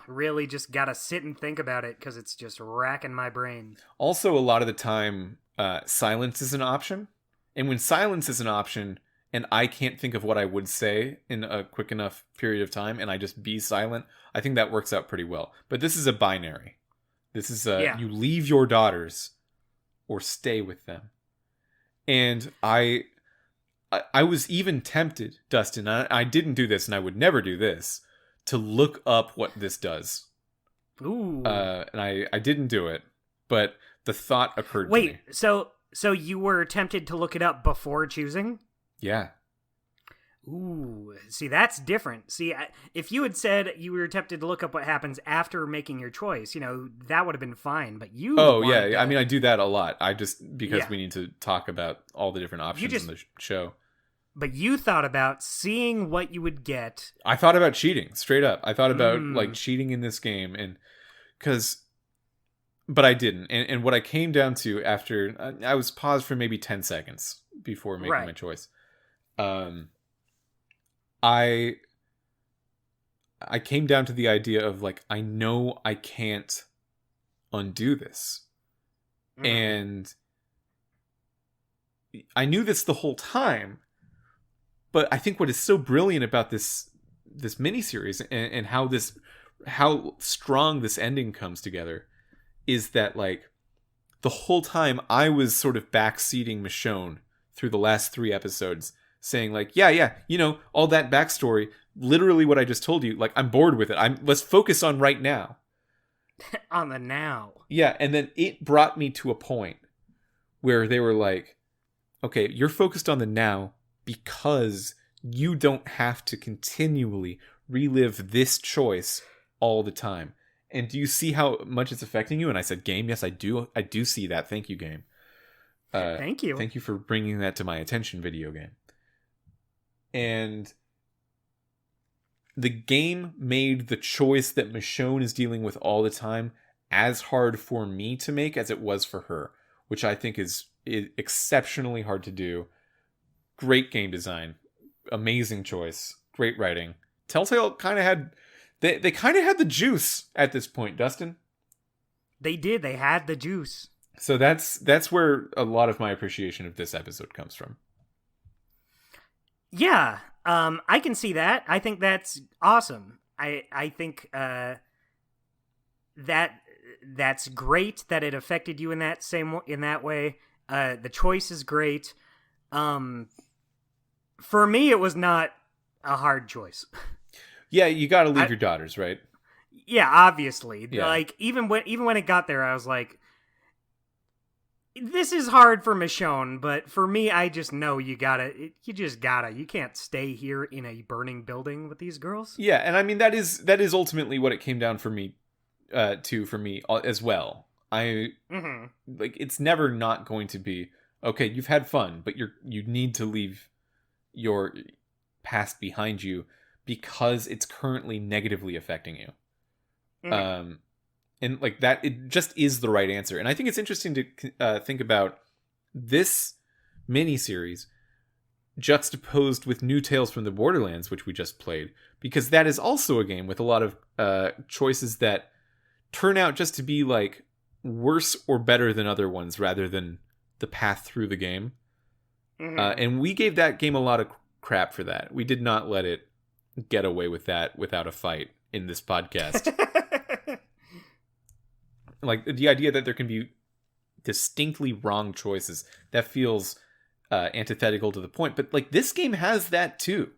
really just gotta sit and think about it because it's just racking my brain. Also, a lot of the time, silence is an option. And when silence is an option, and I can't think of what I would say in a quick enough period of time, and I just be silent, I think that works out pretty well. But this is a binary. This is you leave your daughters or stay with them. And I was even tempted, Dustin, I didn't do this and I would never do this, to look up what this does. Ooh. And I didn't do it, but the thought occurred to me. Wait, so you were tempted to look it up before choosing? Yeah. Ooh, see, that's different. See, if you had said you were tempted to look up what happens after making your choice, that would have been fine. But you... Oh, yeah. I mean, I do that a lot. I just... Because we need to talk about all the different options in the show. But you thought about seeing what you would get. I thought about cheating, straight up. I thought about, like, cheating in this game. And... But I didn't. And what I came down to after... I was paused for maybe 10 seconds before making my choice. I came down to the idea of, like, I know I can't undo this. And I knew this the whole time, but I think what is so brilliant about this miniseries and how strong this ending comes together is that, like, the whole time I was sort of backseating Michonne through the last 3 episodes, saying, like, yeah, all that backstory, literally what I just told you, like, I'm bored with it. Let's focus on right now. On the now. Yeah, and then it brought me to a point where they were like, okay, you're focused on the now because you don't have to continually relive this choice all the time. And do you see how much it's affecting you? And I said, Game, yes, I do. I do see that. Thank you, Game. Thank you. Thank you for bringing that to my attention, video game. And the game made the choice that Michonne is dealing with all the time as hard for me to make as it was for her, which I think is exceptionally hard to do. Great game design, amazing choice, great writing. Telltale kind of had they kind of had the juice at this point, Dustin. They did. They had the juice. So that's where a lot of my appreciation of this episode comes from. Yeah, I can see that. I think that's awesome. I think that's great that it affected you in that way. The choice is great. For me, it was not a hard choice. Yeah, you got to leave your daughters, right? Yeah, obviously. Yeah. Like even when it got there, I was like, this is hard for Michonne, but for me, I just know you can't stay here in a burning building with these girls. Yeah, and I mean that is ultimately what it came down for me as well. Like, it's never not going to be, okay, you've had fun, but you need to leave your past behind you because it's currently negatively affecting you. And like that, it just is the right answer. And I think it's interesting to think about this miniseries juxtaposed with New Tales from the Borderlands, which we just played, because that is also a game with a lot of choices that turn out just to be like worse or better than other ones rather than the path through the game. And we gave that game a lot of crap for that. We did not let it get away with that without a fight in this podcast. Like, the idea that there can be distinctly wrong choices, that feels antithetical to the point. But, like, this game has that, too.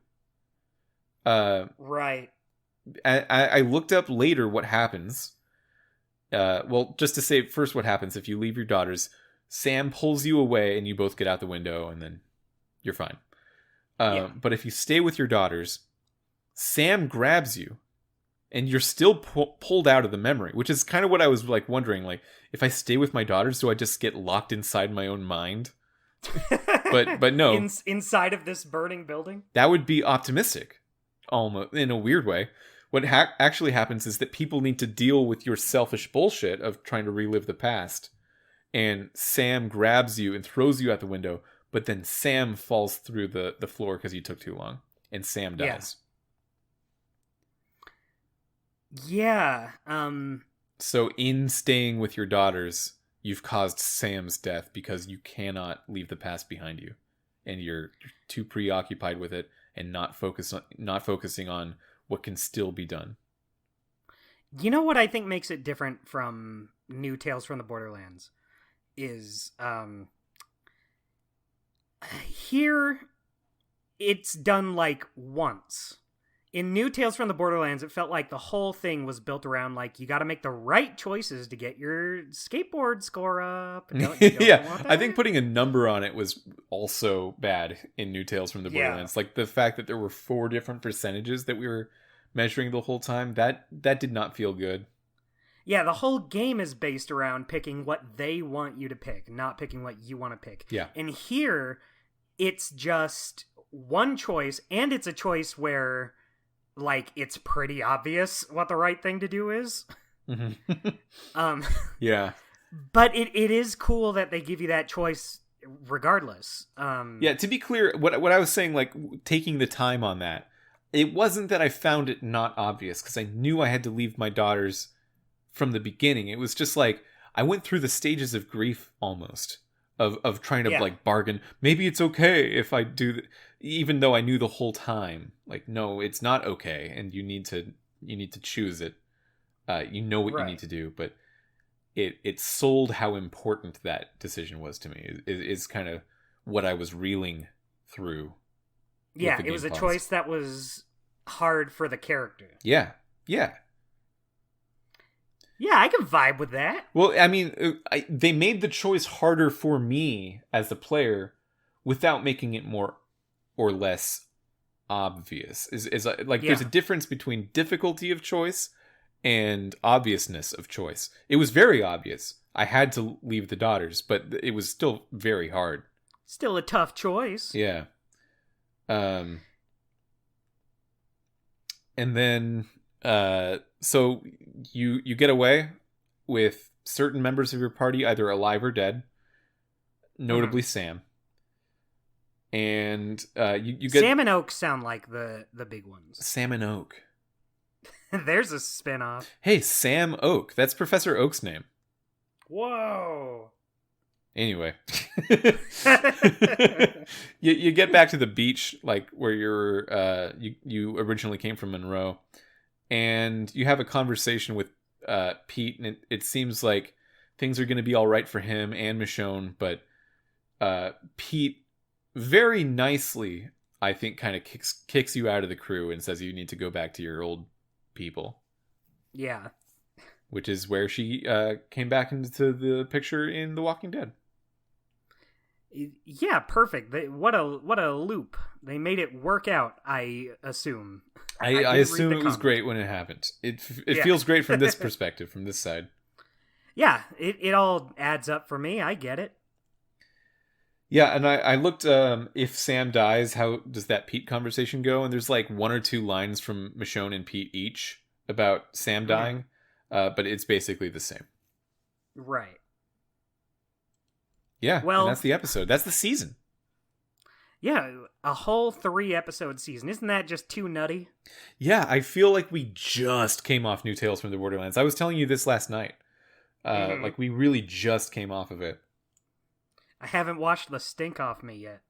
Right. I looked up later what happens. Well, just to say first what happens if you leave your daughters. Sam pulls you away and you both get out the window and then you're fine. But if you stay with your daughters, Sam grabs you and you're still pulled out of the memory, which is kind of what I was like wondering. Like, if I stay with my daughters, do I just get locked inside my own mind But no, inside of this burning building. that would be optimistic, almost in a weird way. What actually happens is that people need to deal with your selfish bullshit of trying to relive the past. And Sam grabs you and throws you out the window, but then Sam falls through the floor because you took too long. And Sam dies. Yeah. So in staying with your daughters, you've caused Sam's death because you cannot leave the past behind you. And you're too preoccupied with it and not focusing on what can still be done. You know what I think makes it different from New Tales from the Borderlands is here it's done like once. In New Tales from the Borderlands, it felt like the whole thing was built around like you got to make the right choices to get your skateboard score up. Yeah, I think putting a number on it was also bad in New Tales from the Borderlands. Like the fact that there were 4 different percentages that we were measuring the whole time, that did not feel good. Yeah, the whole game is based around picking what they want you to pick, not picking what you want to pick. Yeah. And here, it's just one choice, and it's a choice where, like, it's pretty obvious what the right thing to do is. Mm-hmm. Yeah. But it is cool that they give you that choice regardless. Yeah, to be clear, what I was saying, like, taking the time on that, it wasn't that I found it not obvious, because I knew I had to leave my daughters from the beginning. It was just like, I went through the stages of grief, almost, of trying to, like, bargain. Maybe it's okay if I do even though I knew the whole time, like, no, it's not okay, and you need to choose it. You know what you need to do, but it sold how important that decision was to me. Is kind of what I was reeling through. Yeah, it was a choice that was hard for the character. Yeah. Yeah, I can vibe with that. Well, I mean, they made the choice harder for me as the player without making it more or less obvious. There's a difference between difficulty of choice and obviousness of choice. It was very obvious. I had to leave the daughters, but it was still very hard. Still a tough choice. Yeah. And then so you get away with certain members of your party either alive or dead, notably Sam. And you get Sam and Oak sound like the big ones. Sam and Oak. There's a spin-off. Hey, Sam Oak. That's Professor Oak's name. Whoa. Anyway. you get back to the beach, like where you originally came from, Monroe, and you have a conversation with Pete, and it seems like things are going to be all right for him and Michonne, but Pete very nicely, I think, kind of kicks you out of the crew and says you need to go back to your old people. Yeah. Which is where she came back into the picture in The Walking Dead. Yeah, perfect. What a loop. They made it work out, I assume. I assume it was great when it happened. It feels great from this perspective, from this side. Yeah, it all adds up for me. I get it. Yeah, and I looked, if Sam dies, how does that Pete conversation go? And there's like 1 or 2 lines from Michonne and Pete each about Sam dying, but it's basically the same. Right. Yeah, well, and that's the episode. That's the season. Yeah, a whole 3-episode season. Isn't that just too nutty? Yeah, I feel like we just came off New Tales from the Borderlands. I was telling you this last night. Like, we really just came off of it. I haven't washed the stink off me yet.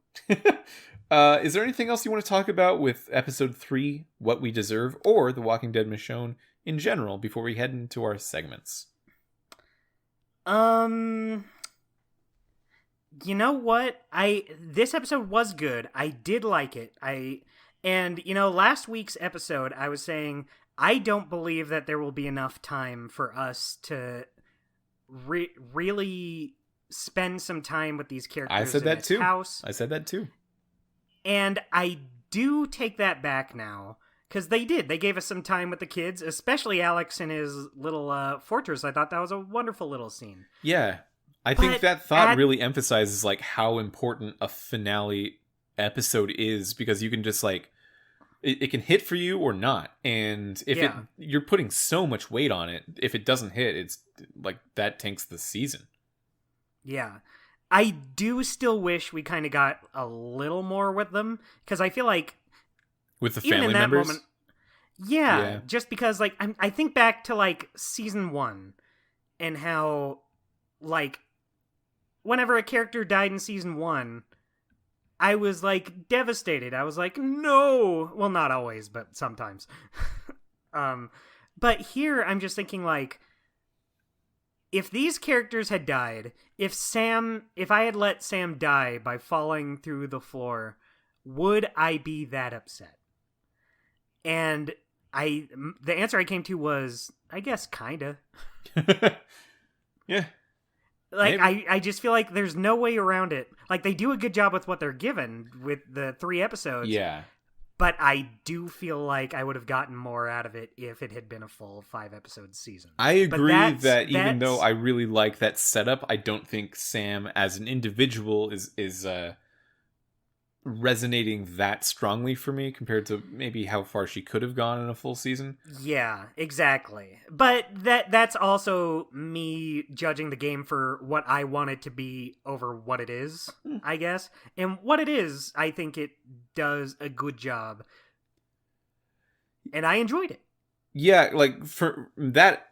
Is there anything else you want to talk about with episode 3, What We Deserve, or The Walking Dead Michonne in general before we head into our segments? You know what? This episode was good. I did like it. And last week's episode, I was saying I don't believe that there will be enough time for us to really spend some time with these characters. I said that too. House. I said that too. And I do take that back now, because they did. They gave us some time with the kids, especially Alex in his little fortress. I thought that was a wonderful little scene. Yeah. I think that thought really emphasizes like how important a finale episode is, because you can just like it can hit for you or not, and if you're putting so much weight on it, if it doesn't hit, it's like that tanks the season. Yeah. I do still wish we kind of got a little more with them, because I feel like with the family members moment, yeah, just because like I think back to like season 1 and how like whenever a character died in season 1, I was like devastated. I was like, no, well, not always, but sometimes. But here I'm just thinking like, if these characters had died, if I had let Sam die by falling through the floor, would I be that upset? And the answer I came to was, I guess, kinda. Yeah. Like, I just feel like there's no way around it. Like, they do a good job with what they're given with the 3 episodes. Yeah. But I do feel like I would have gotten more out of it if it had been a full 5-episode season. I agree that even though I really like that setup, I don't think Sam as an individual is resonating that strongly for me compared to maybe how far she could have gone in a full season. Yeah, exactly. But that's also me judging the game for what I want it to be over what it is, I guess. And what it is, I think it does a good job. And I enjoyed it. Yeah, like for that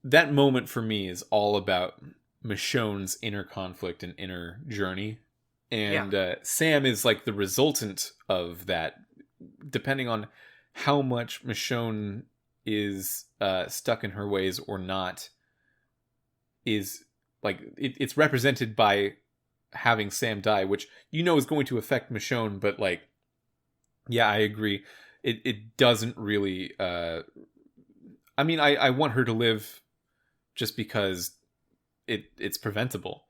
moment for me is all about Michonne's inner conflict and inner journey. And Sam is like the resultant of that, depending on how much Michonne is stuck in her ways or not, is like it's represented by having Sam die, which is going to affect Michonne, but like, yeah, I agree. It doesn't really. I mean, I want her to live, just because it's preventable.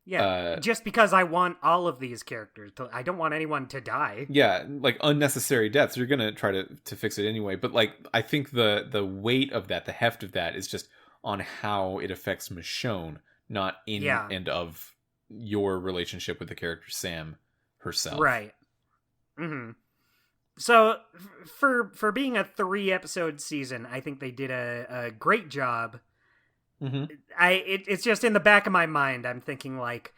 Yeah, just because I want all of these characters I don't want anyone to die. Yeah, like unnecessary deaths. You're gonna try to fix it anyway. But like, I think the weight of that, the heft of that, is just on how it affects Michonne, not in and of your relationship with the character Sam herself. Right. Mm-hmm. So for being a 3-episode season, I think they did a great job. Mm-hmm. It's just in the back of my mind, I'm thinking like,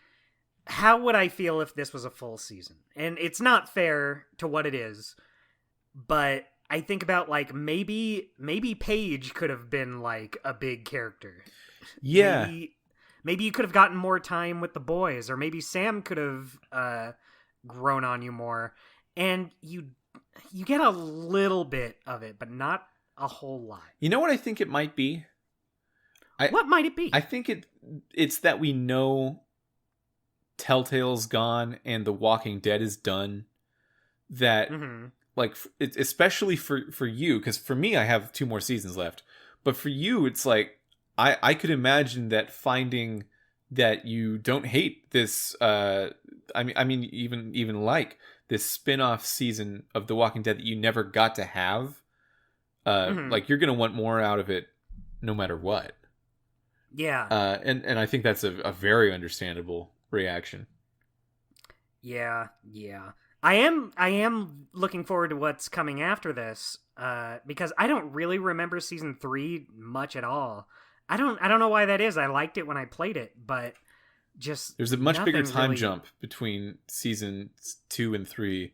how would I feel if this was a full season? And it's not fair to what it is, but I think about like maybe Paige could have been like a big character. Yeah. Maybe you could have gotten more time with the boys, or maybe Sam could have grown on you more, and you get a little bit of it, but not a whole lot. You know what I think it might be? What might it be? I think it's that we know Telltale's gone and The Walking Dead is done. That, like, especially for you, because for me, I have 2 more seasons left. But for you, it's like, I could imagine that finding that you don't hate this, I mean, even like this spin-off season of The Walking Dead that you never got to have, like, you're going to want more out of it no matter what. Yeah. And I think that's a very understandable reaction. Yeah. I am looking forward to what's coming after this, because I don't really remember season 3 much at all. I don't know why that is. I liked it when I played it, but just there's a much bigger time jump between seasons 2 and 3,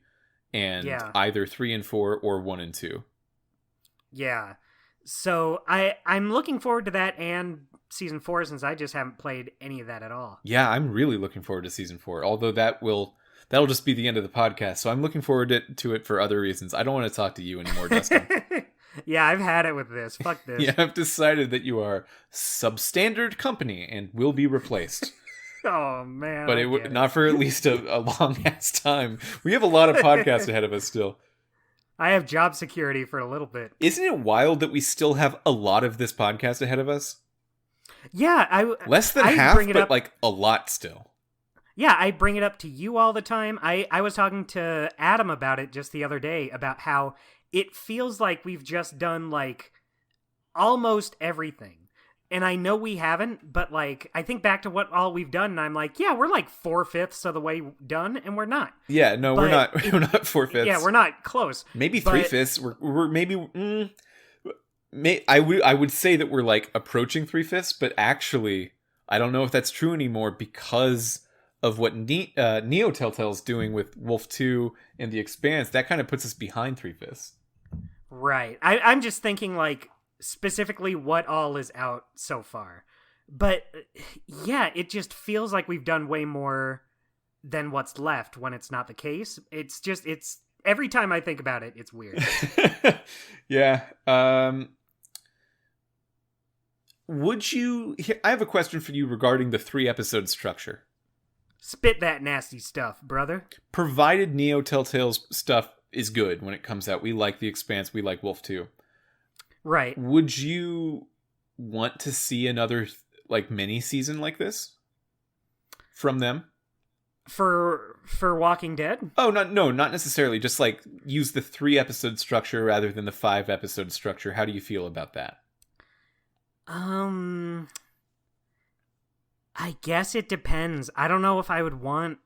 and either 3 and 4 or 1 and 2. Yeah. So I'm looking forward to that and season 4, since I just haven't played any of that at all. Yeah, I'm really looking forward to season 4. Although that'll just be the end of the podcast. So I'm looking forward to it for other reasons. I don't want to talk to you anymore, Dustin. Yeah, I've had it with this. Fuck this. Yeah, I've decided that you are substandard company and will be replaced. Oh man! But it would not for at least a long ass time. We have a lot of podcasts ahead of us still. I have job security for a little bit. Isn't it wild that we still have a lot of this podcast ahead of us? Yeah, less than half, but like a lot still. Yeah, I bring it up to you all the time. I was talking to Adam about it just the other day, about how it feels like we've just done like almost everything. And I know we haven't, but like I think back to what all we've done, and I'm like, yeah, we're like 4/5 of the way done, and we're not. Yeah, no, we're not. We're not 4/5. Yeah, we're not close. Maybe 3/5. We're maybe. I would say that we're like approaching 3/5, but actually, I don't know if that's true anymore because of what Neo Telltale's doing with Wolf 2 and The Expanse. That kind of puts us behind 3/5. Right. I'm just thinking like specifically what all is out so far. But yeah, it just feels like we've done way more than what's left when it's not the case. It's every time I think about it, it's weird. Yeah. I have a question for you regarding the 3-episode structure. Spit that nasty stuff, brother. Provided Neo Telltale's stuff is good when it comes out. We like The Expanse. We like Wolf 2. Right. Would you want to see another like mini season like this from them? For Walking Dead? Oh, not necessarily. Just like use the 3-episode structure rather than the 5-episode structure. How do you feel about that? I guess it depends. I don't know if I would want...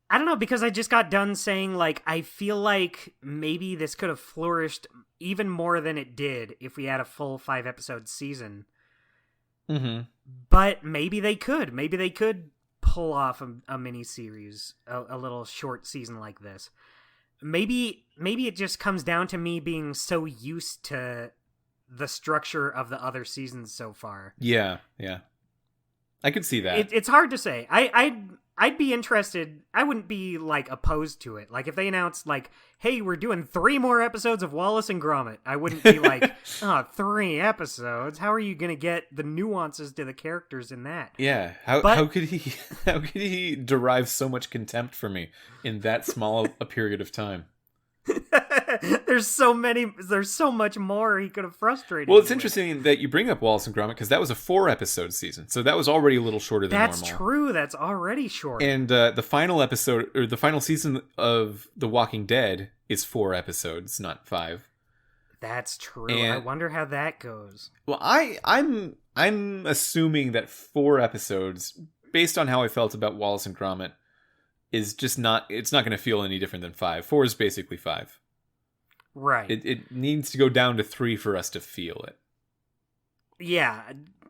I don't know, because I just got done saying, like, I feel like maybe this could have flourished even more than it did if we had a full 5-episode season. Mm-hmm. But maybe they could. Maybe they could pull off a mini-series, a little short season like this. Maybe it just comes down to me being so used to the structure of the other seasons so far. Yeah. I could see that. It's hard to say. I'd be interested. I wouldn't be like opposed to it. Like if they announced like, hey, we're doing 3 more episodes of Wallace and Gromit. I wouldn't be like, 3 episodes. How are you going to get the nuances to the characters in that? Yeah. How could he derive so much contempt for me in that small a period of time? There's so much more he could have frustrated. Well, it's interesting that you bring up Wallace and Gromit because that was a 4-episode season, so that was already a little shorter than normal. That's true. That's already short. And the final episode or the final season of The Walking Dead is 4 episodes, not 5. That's true. And, I wonder how that goes. Well, I'm assuming that 4 episodes, based on how I felt about Wallace and Gromit, is just not. It's not going to feel any different than 5. 4 is basically 5. Right. It needs to go down to 3 for us to feel it. Yeah,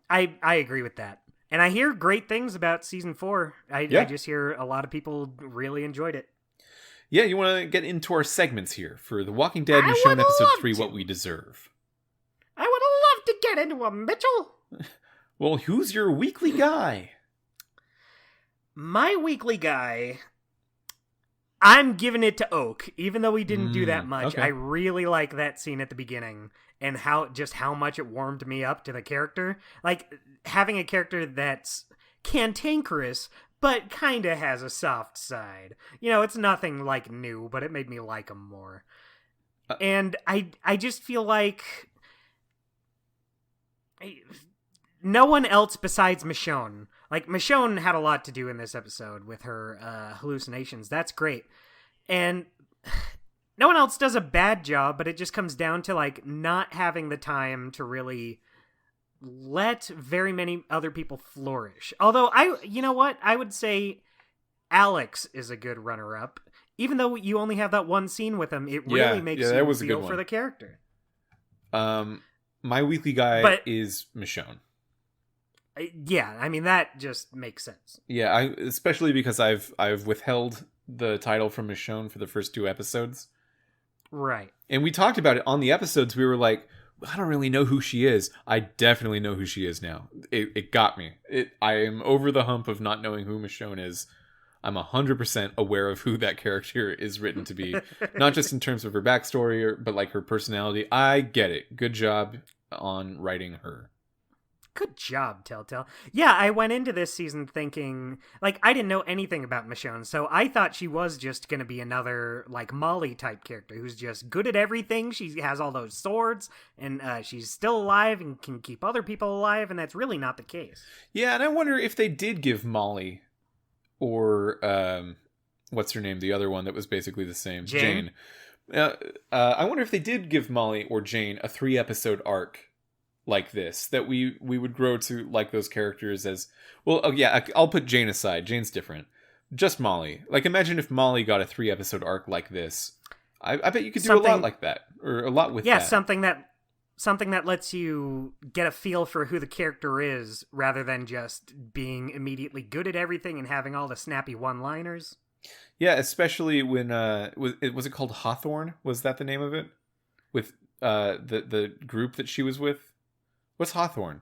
I agree with that. And I hear great things about season 4. I just hear a lot of people really enjoyed it. Yeah, you want to get into our segments here for The Walking Dead Michonne episode 3, What We Deserve. I would love to get into a Mitchell. Well, who's your weekly guy? My weekly guy, I'm giving it to Oak, even though we didn't do that much. Okay. I really like that scene at the beginning and how much it warmed me up to the character. Like, having a character that's cantankerous, but kind of has a soft side. You know, it's nothing, like, new, but it made me like him more. And I just feel like no one else besides Michonne. Like, Michonne had a lot to do in this episode with her hallucinations. That's great. And no one else does a bad job, but it just comes down to, like, not having the time to really let very many other people flourish. Although, you know what? I would say Alex is a good runner-up. Even though you only have that one scene with him, it really makes you feel for the character. My weekly guy is Michonne. Yeah, I mean, that just makes sense. Yeah, especially because I've withheld the title from Michonne for the first 2 episodes. Right. And we talked about it on the episodes. We were like, I don't really know who she is. I definitely know who she is now. It got me. I am over the hump of not knowing who Michonne is. I'm 100% aware of who that character is written to be. Not just in terms of her backstory, but like her personality. I get it. Good job on writing her. Good job, Telltale. Yeah, I went into this season thinking, like, I didn't know anything about Michonne, so I thought she was just going to be another, like, Molly-type character who's just good at everything. She has all those swords, and she's still alive and can keep other people alive, and that's really not the case. Yeah, and I wonder if they did give Molly, or, what's her name, the other one that was basically the same, Jane. I wonder if they did give Molly or Jane a 3-episode arc like this, that we would grow to like those characters as well. Oh yeah, I'll put Jane aside. Jane's different. Just Molly. Like, imagine if Molly got a 3-episode arc like this. I bet you could do a lot like that, or a lot with that. Something that lets you get a feel for who the character is, rather than just being immediately good at everything and having all the snappy one-liners. Yeah, especially when was it called Hawthorne? Was that the name of it? With the group that she was with. What's Hawthorne?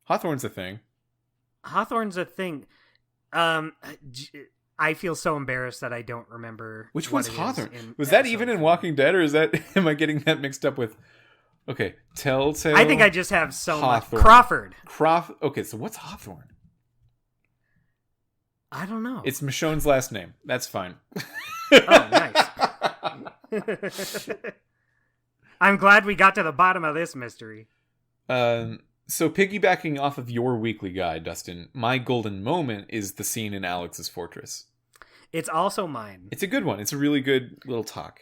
Hawthorne's a thing. Hawthorne's a thing. I feel so embarrassed that I don't remember. Which one's Hawthorne? Was that even in Walking Dead, or is that am I getting that mixed up with? Okay, Telltale. I think I just have so Hawthorne. much. Crawford. Okay, so what's Hawthorne? I don't know. It's Michonne's last name. That's fine. Oh, nice. I'm glad we got to the bottom of this mystery. So piggybacking off of your weekly guide, Dustin, my golden moment is the scene in Alex's fortress. It's also mine. It's a good one. It's a really good little talk.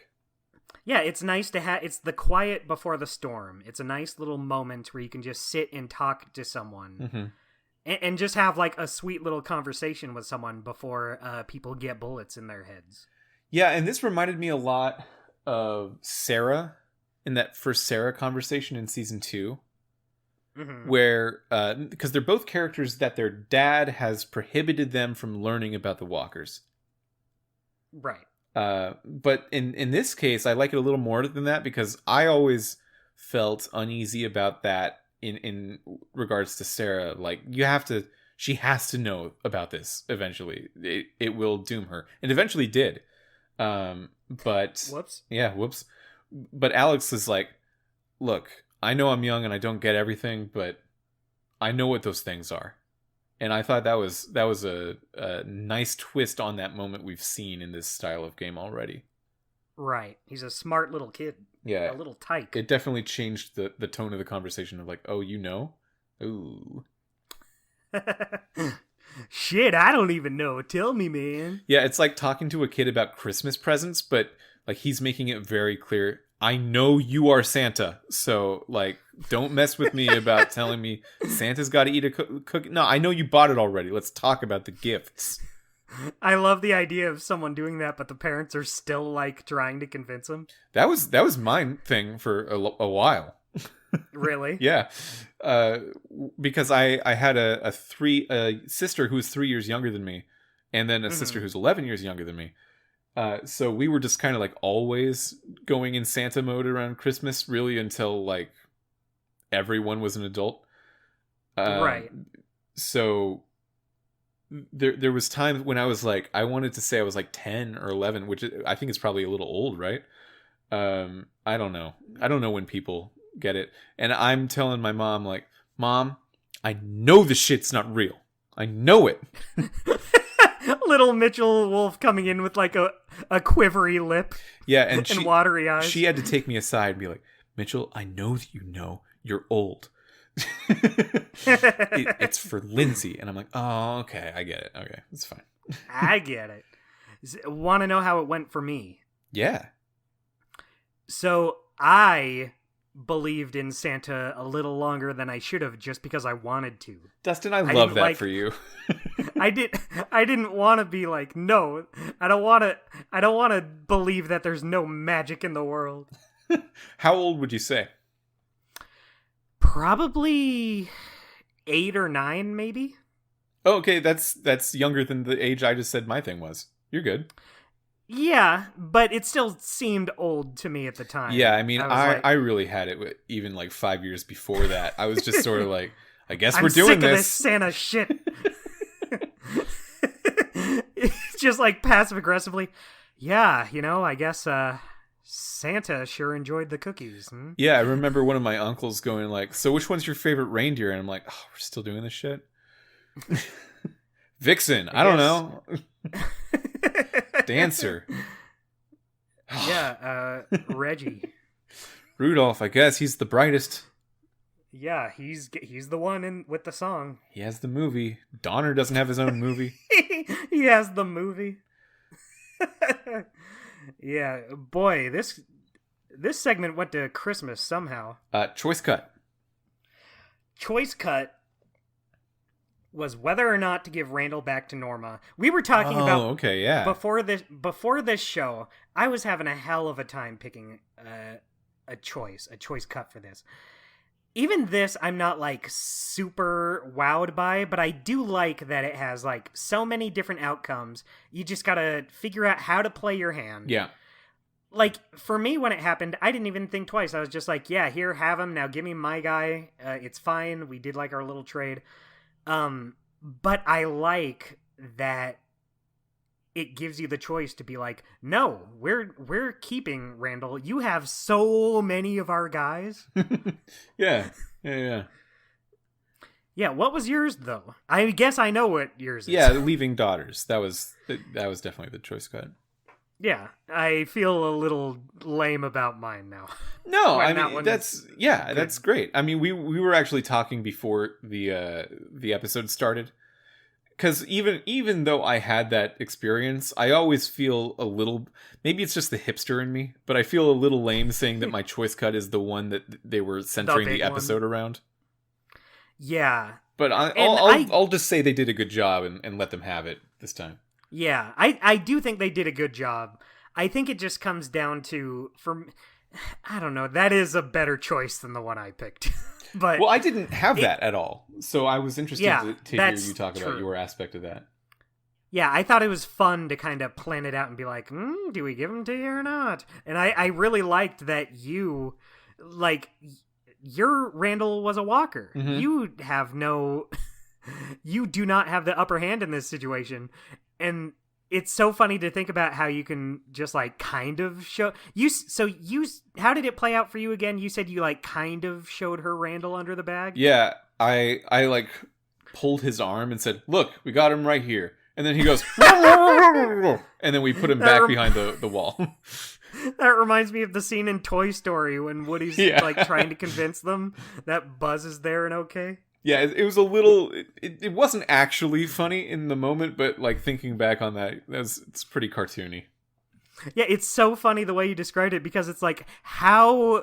Yeah, it's nice to have. It's the quiet before the storm. It's a nice little moment where you can just sit and talk to someone, and just have like a sweet little conversation with someone before people get bullets in their heads. Yeah, and this reminded me a lot of Sarah in that first Sarah conversation in season 2. Where, because they're both characters that their dad has prohibited them from learning about the walkers. Right. But in this case, I like it a little more than that, because I always felt uneasy about that in regards to Sarah. Like, she has to know about this eventually. It will doom her. And eventually did. But... Whoops. Yeah, whoops. But Alex is like, look, I know I'm young and I don't get everything, but I know what those things are. And I thought that was a nice twist on that moment we've seen in this style of game already. Right. He's a smart little kid. Yeah. A little tyke. It definitely changed the tone of the conversation of like, oh, you know? Ooh. Shit, I don't even know. Tell me, man. Yeah, it's like talking to a kid about Christmas presents, but like he's making it very clear, I know you are Santa, so, like, don't mess with me about telling me Santa's got to eat a cookie. No, I know you bought it already. Let's talk about the gifts. I love the idea of someone doing that, but the parents are still, like, trying to convince them. That was my thing for a while. Really? Yeah. Because I had a sister who was 3 years younger than me, and then a sister who's 11 years younger than me. So we were just kind of like always going in Santa mode around Christmas, really, until like everyone was an adult. Right. So there was times when I was like, I wanted to say I was like 10 or 11, which I think is probably a little old, right? I don't know. I don't know when people get it. And I'm telling my mom, like, Mom, I know this shit's not real. I know it. Little Mitchell Wolf coming in with like a quivery lip, yeah, and watery eyes. She had to take me aside and be like, Mitchell, I know that you know you're old. It's for Lindsay. And I'm like, oh, okay, I get it. Okay, it's fine. I get it. Want to know how it went for me? Yeah. So I believed in Santa a little longer than I should have, just because I wanted to. Dustin, I love that for you. I didn't want to be like, no, I don't want to believe that there's no magic in the world. How old would you say? Probably 8 or 9, maybe. Oh, okay, that's younger than the age I just said my thing was. You're good. Yeah, but it still seemed old to me at the time. Yeah, I mean, I really had it even like 5 years before that. I was just sort of like, I guess we're doing this. I'm sick of this Santa shit. It's just like passive aggressively. Yeah, I guess Santa sure enjoyed the cookies. Yeah, I remember one of my uncles going like, so which one's your favorite reindeer? And I'm like, oh, we're still doing this shit? Vixen, I don't know. Dancer. Yeah, Reggie. Rudolph, I guess he's the brightest. Yeah, he's the one with the song. He has the movie. Donner doesn't have his own movie. He has the movie. Yeah, boy, this segment went to Christmas somehow. Choice cut. choice cut was whether or not to give Randall back to Norma. We were talking about okay, yeah. before this show. I was having a hell of a time picking a choice cut for this. Even this, I'm not like super wowed by, but I do like that it has like so many different outcomes. You just gotta figure out how to play your hand. Yeah. Like, for me, when it happened, I didn't even think twice. I was just like, yeah, here, have him. Now give me my guy. It's fine. We did like our little trade. But I like that it gives you the choice to be like, no, we're keeping Randall. You have so many of our guys. Yeah. Yeah, what was yours, though? I guess I know what yours is. Yeah, leaving daughters. That was definitely the choice cut. Yeah, I feel a little lame about mine now. No, I mean that's great. I mean, we were actually talking before the episode started, because even though I had that experience, I always feel a little. Maybe it's just the hipster in me, but I feel a little lame saying that my choice cut is the one that they were centering the episode around. Yeah, but I'll just say they did a good job and let them have it this time. Yeah, I do think they did a good job. I think it just comes down to, I don't know, that is a better choice than the one I picked. But well, I didn't have that at all, so I was interested to hear you talk about your aspect of that. Yeah, I thought it was fun to kind of plan it out and be like, do we give him to you or not? And I really liked that your Randall was a walker. Mm-hmm. You do not have the upper hand in this situation. And it's so funny to think about how you can just like kind of show how did it play out for you again? You said you like kind of showed her Randall under the bag? Yeah, I like pulled his arm and said, "Look, we got him right here." And then he goes, and then we put him back behind the wall. That reminds me of the scene in Toy Story when Woody's like trying to convince them that Buzz is there and okay. Yeah, it was a little. It wasn't actually funny in the moment, but like thinking back on that, it's pretty cartoony. Yeah, it's so funny the way you described it, because it's like, how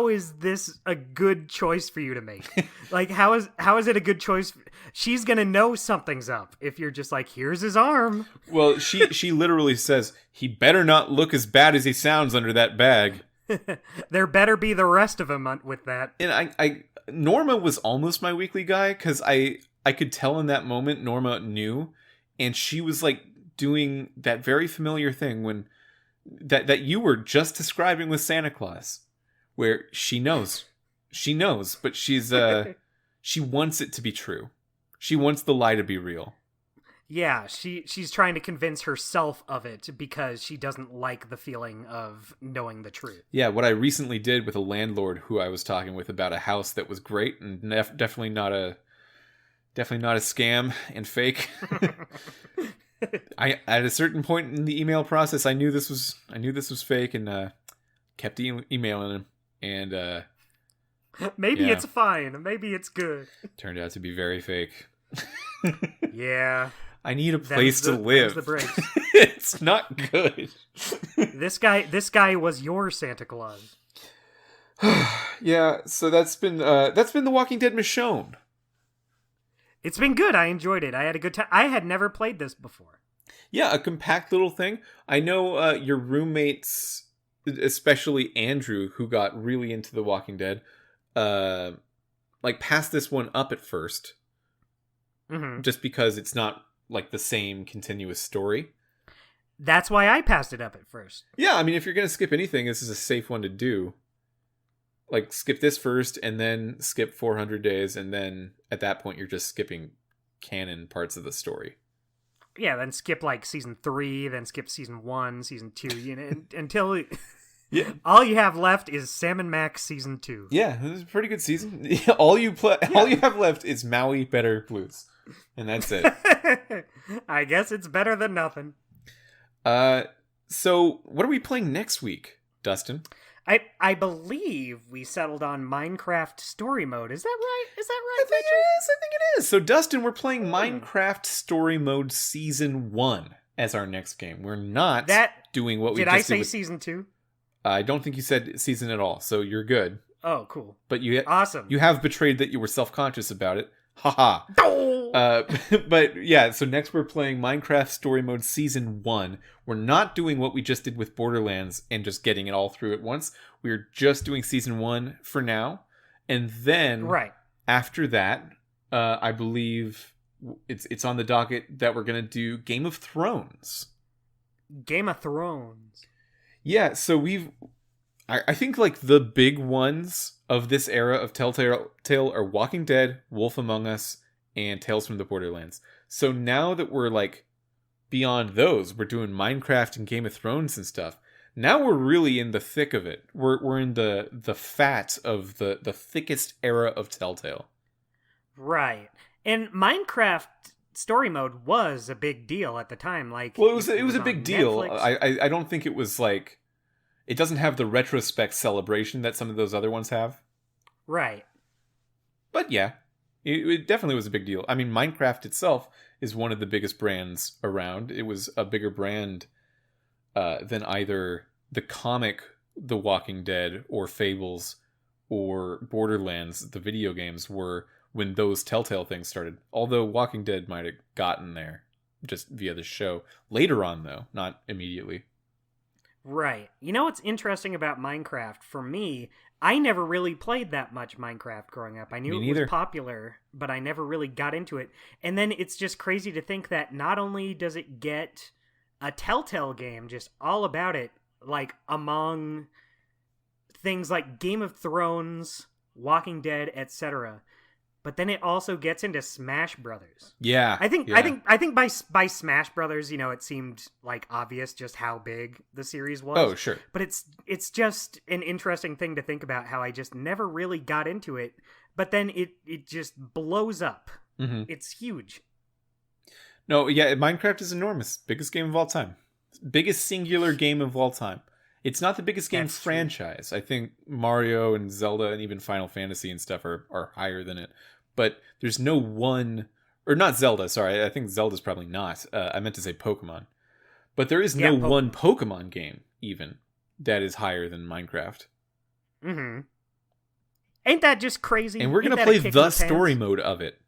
is this a good choice for you to make? Like, how is it a good choice? She's gonna know something's up if you're just like, here's his arm. Well, she literally says he better not look as bad as he sounds under that bag. There better be the rest of him with that. And Norma was almost my weekly guy, because I could tell in that moment Norma knew, and she was like doing that very familiar thing when that you were just describing with Santa Claus, where she knows, but she's she wants it to be true. She wants the lie to be real. Yeah, she's trying to convince herself of it because she doesn't like the feeling of knowing the truth. Yeah, what I recently did with a landlord who I was talking with about a house that was great and definitely not a scam and fake. I at a certain point in the email process, I knew this was fake, and kept emailing him, and maybe it's fine, maybe it's good. Turned out to be very fake. Yeah. I need a place to live. It's not good. This guy was your Santa Claus. Yeah, so that's been The Walking Dead Michonne. It's been good. I enjoyed it. I had a good time. I had never played this before. Yeah, a compact little thing. I know your roommates, especially Andrew, who got really into The Walking Dead, like passed this one up at first. Mm-hmm. Just because it's not like the same continuous story. That's why I passed it up at first. Yeah, I mean, if you're going to skip anything, this is a safe one to do. Like, skip this first, and then skip 400 days, and then at that point, you're just skipping canon parts of the story. Yeah, then skip, like, Season 3, then skip Season 1, Season 2, you know, until... Yeah. All you have left is Sam and Max Season 2. Yeah, this is a pretty good season. All you have left is Maui Better Blues. And that's it. I guess it's better than nothing. So what are we playing next week, Dustin? I believe we settled on Minecraft Story Mode. Is that right? I think it is. So Dustin, we're playing Minecraft Story Mode Season 1 as our next game. We're not doing what we just did. Did I say Season 2? I don't think you said season at all, so you're good. Oh, cool. But Awesome. you have betrayed that you were self-conscious about it. Haha. Oh! But yeah, so next we're playing Minecraft Story Mode Season 1. We're not doing what we just did with Borderlands and just getting it all through at once. We're just doing Season 1 for now. And then, Right. after that, I believe it's on the docket that we're going to do Game of Thrones. Game of Thrones. Yeah, so I think like the big ones of this era of Telltale are Walking Dead, Wolf Among Us, and Tales from the Borderlands. So now that we're like beyond those, we're doing Minecraft and Game of Thrones and stuff. Now we're really in the thick of it. We're in the fat of the thickest era of Telltale. Right. And Minecraft story mode was a big deal at the time. Like, well, it was a big deal. Netflix. I don't think it was like, it doesn't have the retrospect celebration that some of those other ones have. Right. But yeah, it definitely was a big deal. I mean, Minecraft itself is one of the biggest brands around. It was a bigger brand than either the comic The Walking Dead or Fables or Borderlands, the video games, were when those Telltale things started. Although Walking Dead might have gotten there just via the show. Later on, though, not immediately. Right. You know what's interesting about Minecraft? For me, I never really played that much Minecraft growing up. I knew it was popular, but I never really got into it. And then it's just crazy to think that not only does it get a Telltale game just all about it, like among things like Game of Thrones, Walking Dead, etc., but then it also gets into Smash Brothers. Yeah, I think by Smash Brothers, you know, it seemed like obvious just how big the series was. Oh, sure. But it's just an interesting thing to think about how I just never really got into it, but then it just blows up. Mm-hmm. It's huge. No, yeah, Minecraft is enormous. Biggest game of all time. Biggest singular game of all time. It's not the biggest game franchise. True. I think Mario and Zelda and even Final Fantasy and stuff are higher than it. But there's no one... Or not Zelda, sorry. I think Zelda's probably not. I meant to say Pokemon. But there is no one Pokemon game, even, that is higher than Minecraft. Mm-hmm. Ain't that just crazy? And we're going to play the story mode of it.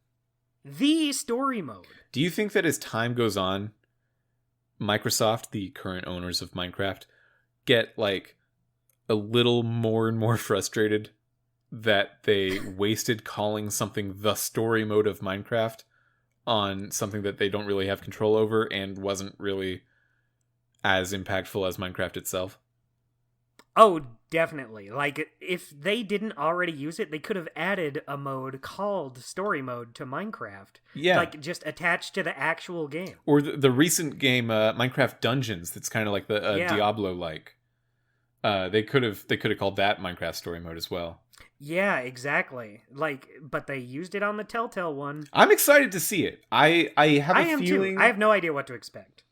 The story mode. Do you think that as time goes on, Microsoft, the current owners of Minecraft, get like a little more and more frustrated that they wasted calling something the story mode of Minecraft on something that they don't really have control over and wasn't really as impactful as Minecraft itself? Oh, definitely. Like, if they didn't already use it, they could have added a mode called story mode to Minecraft. Yeah. Like, just attached to the actual game. Or the recent game, Minecraft Dungeons, that's kind of like the Diablo-like. They could have called that Minecraft story mode as well. Yeah, exactly. Like, but they used it on the Telltale one. I'm excited to see it. I have a feeling. Too. I have no idea what to expect.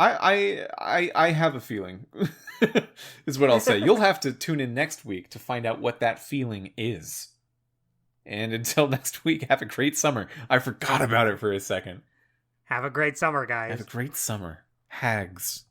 I have a feeling, is what I'll say. You'll have to tune in next week to find out what that feeling is. And until next week, have a great summer. I forgot about it for a second. Have a great summer, guys. Have a great summer. Hags.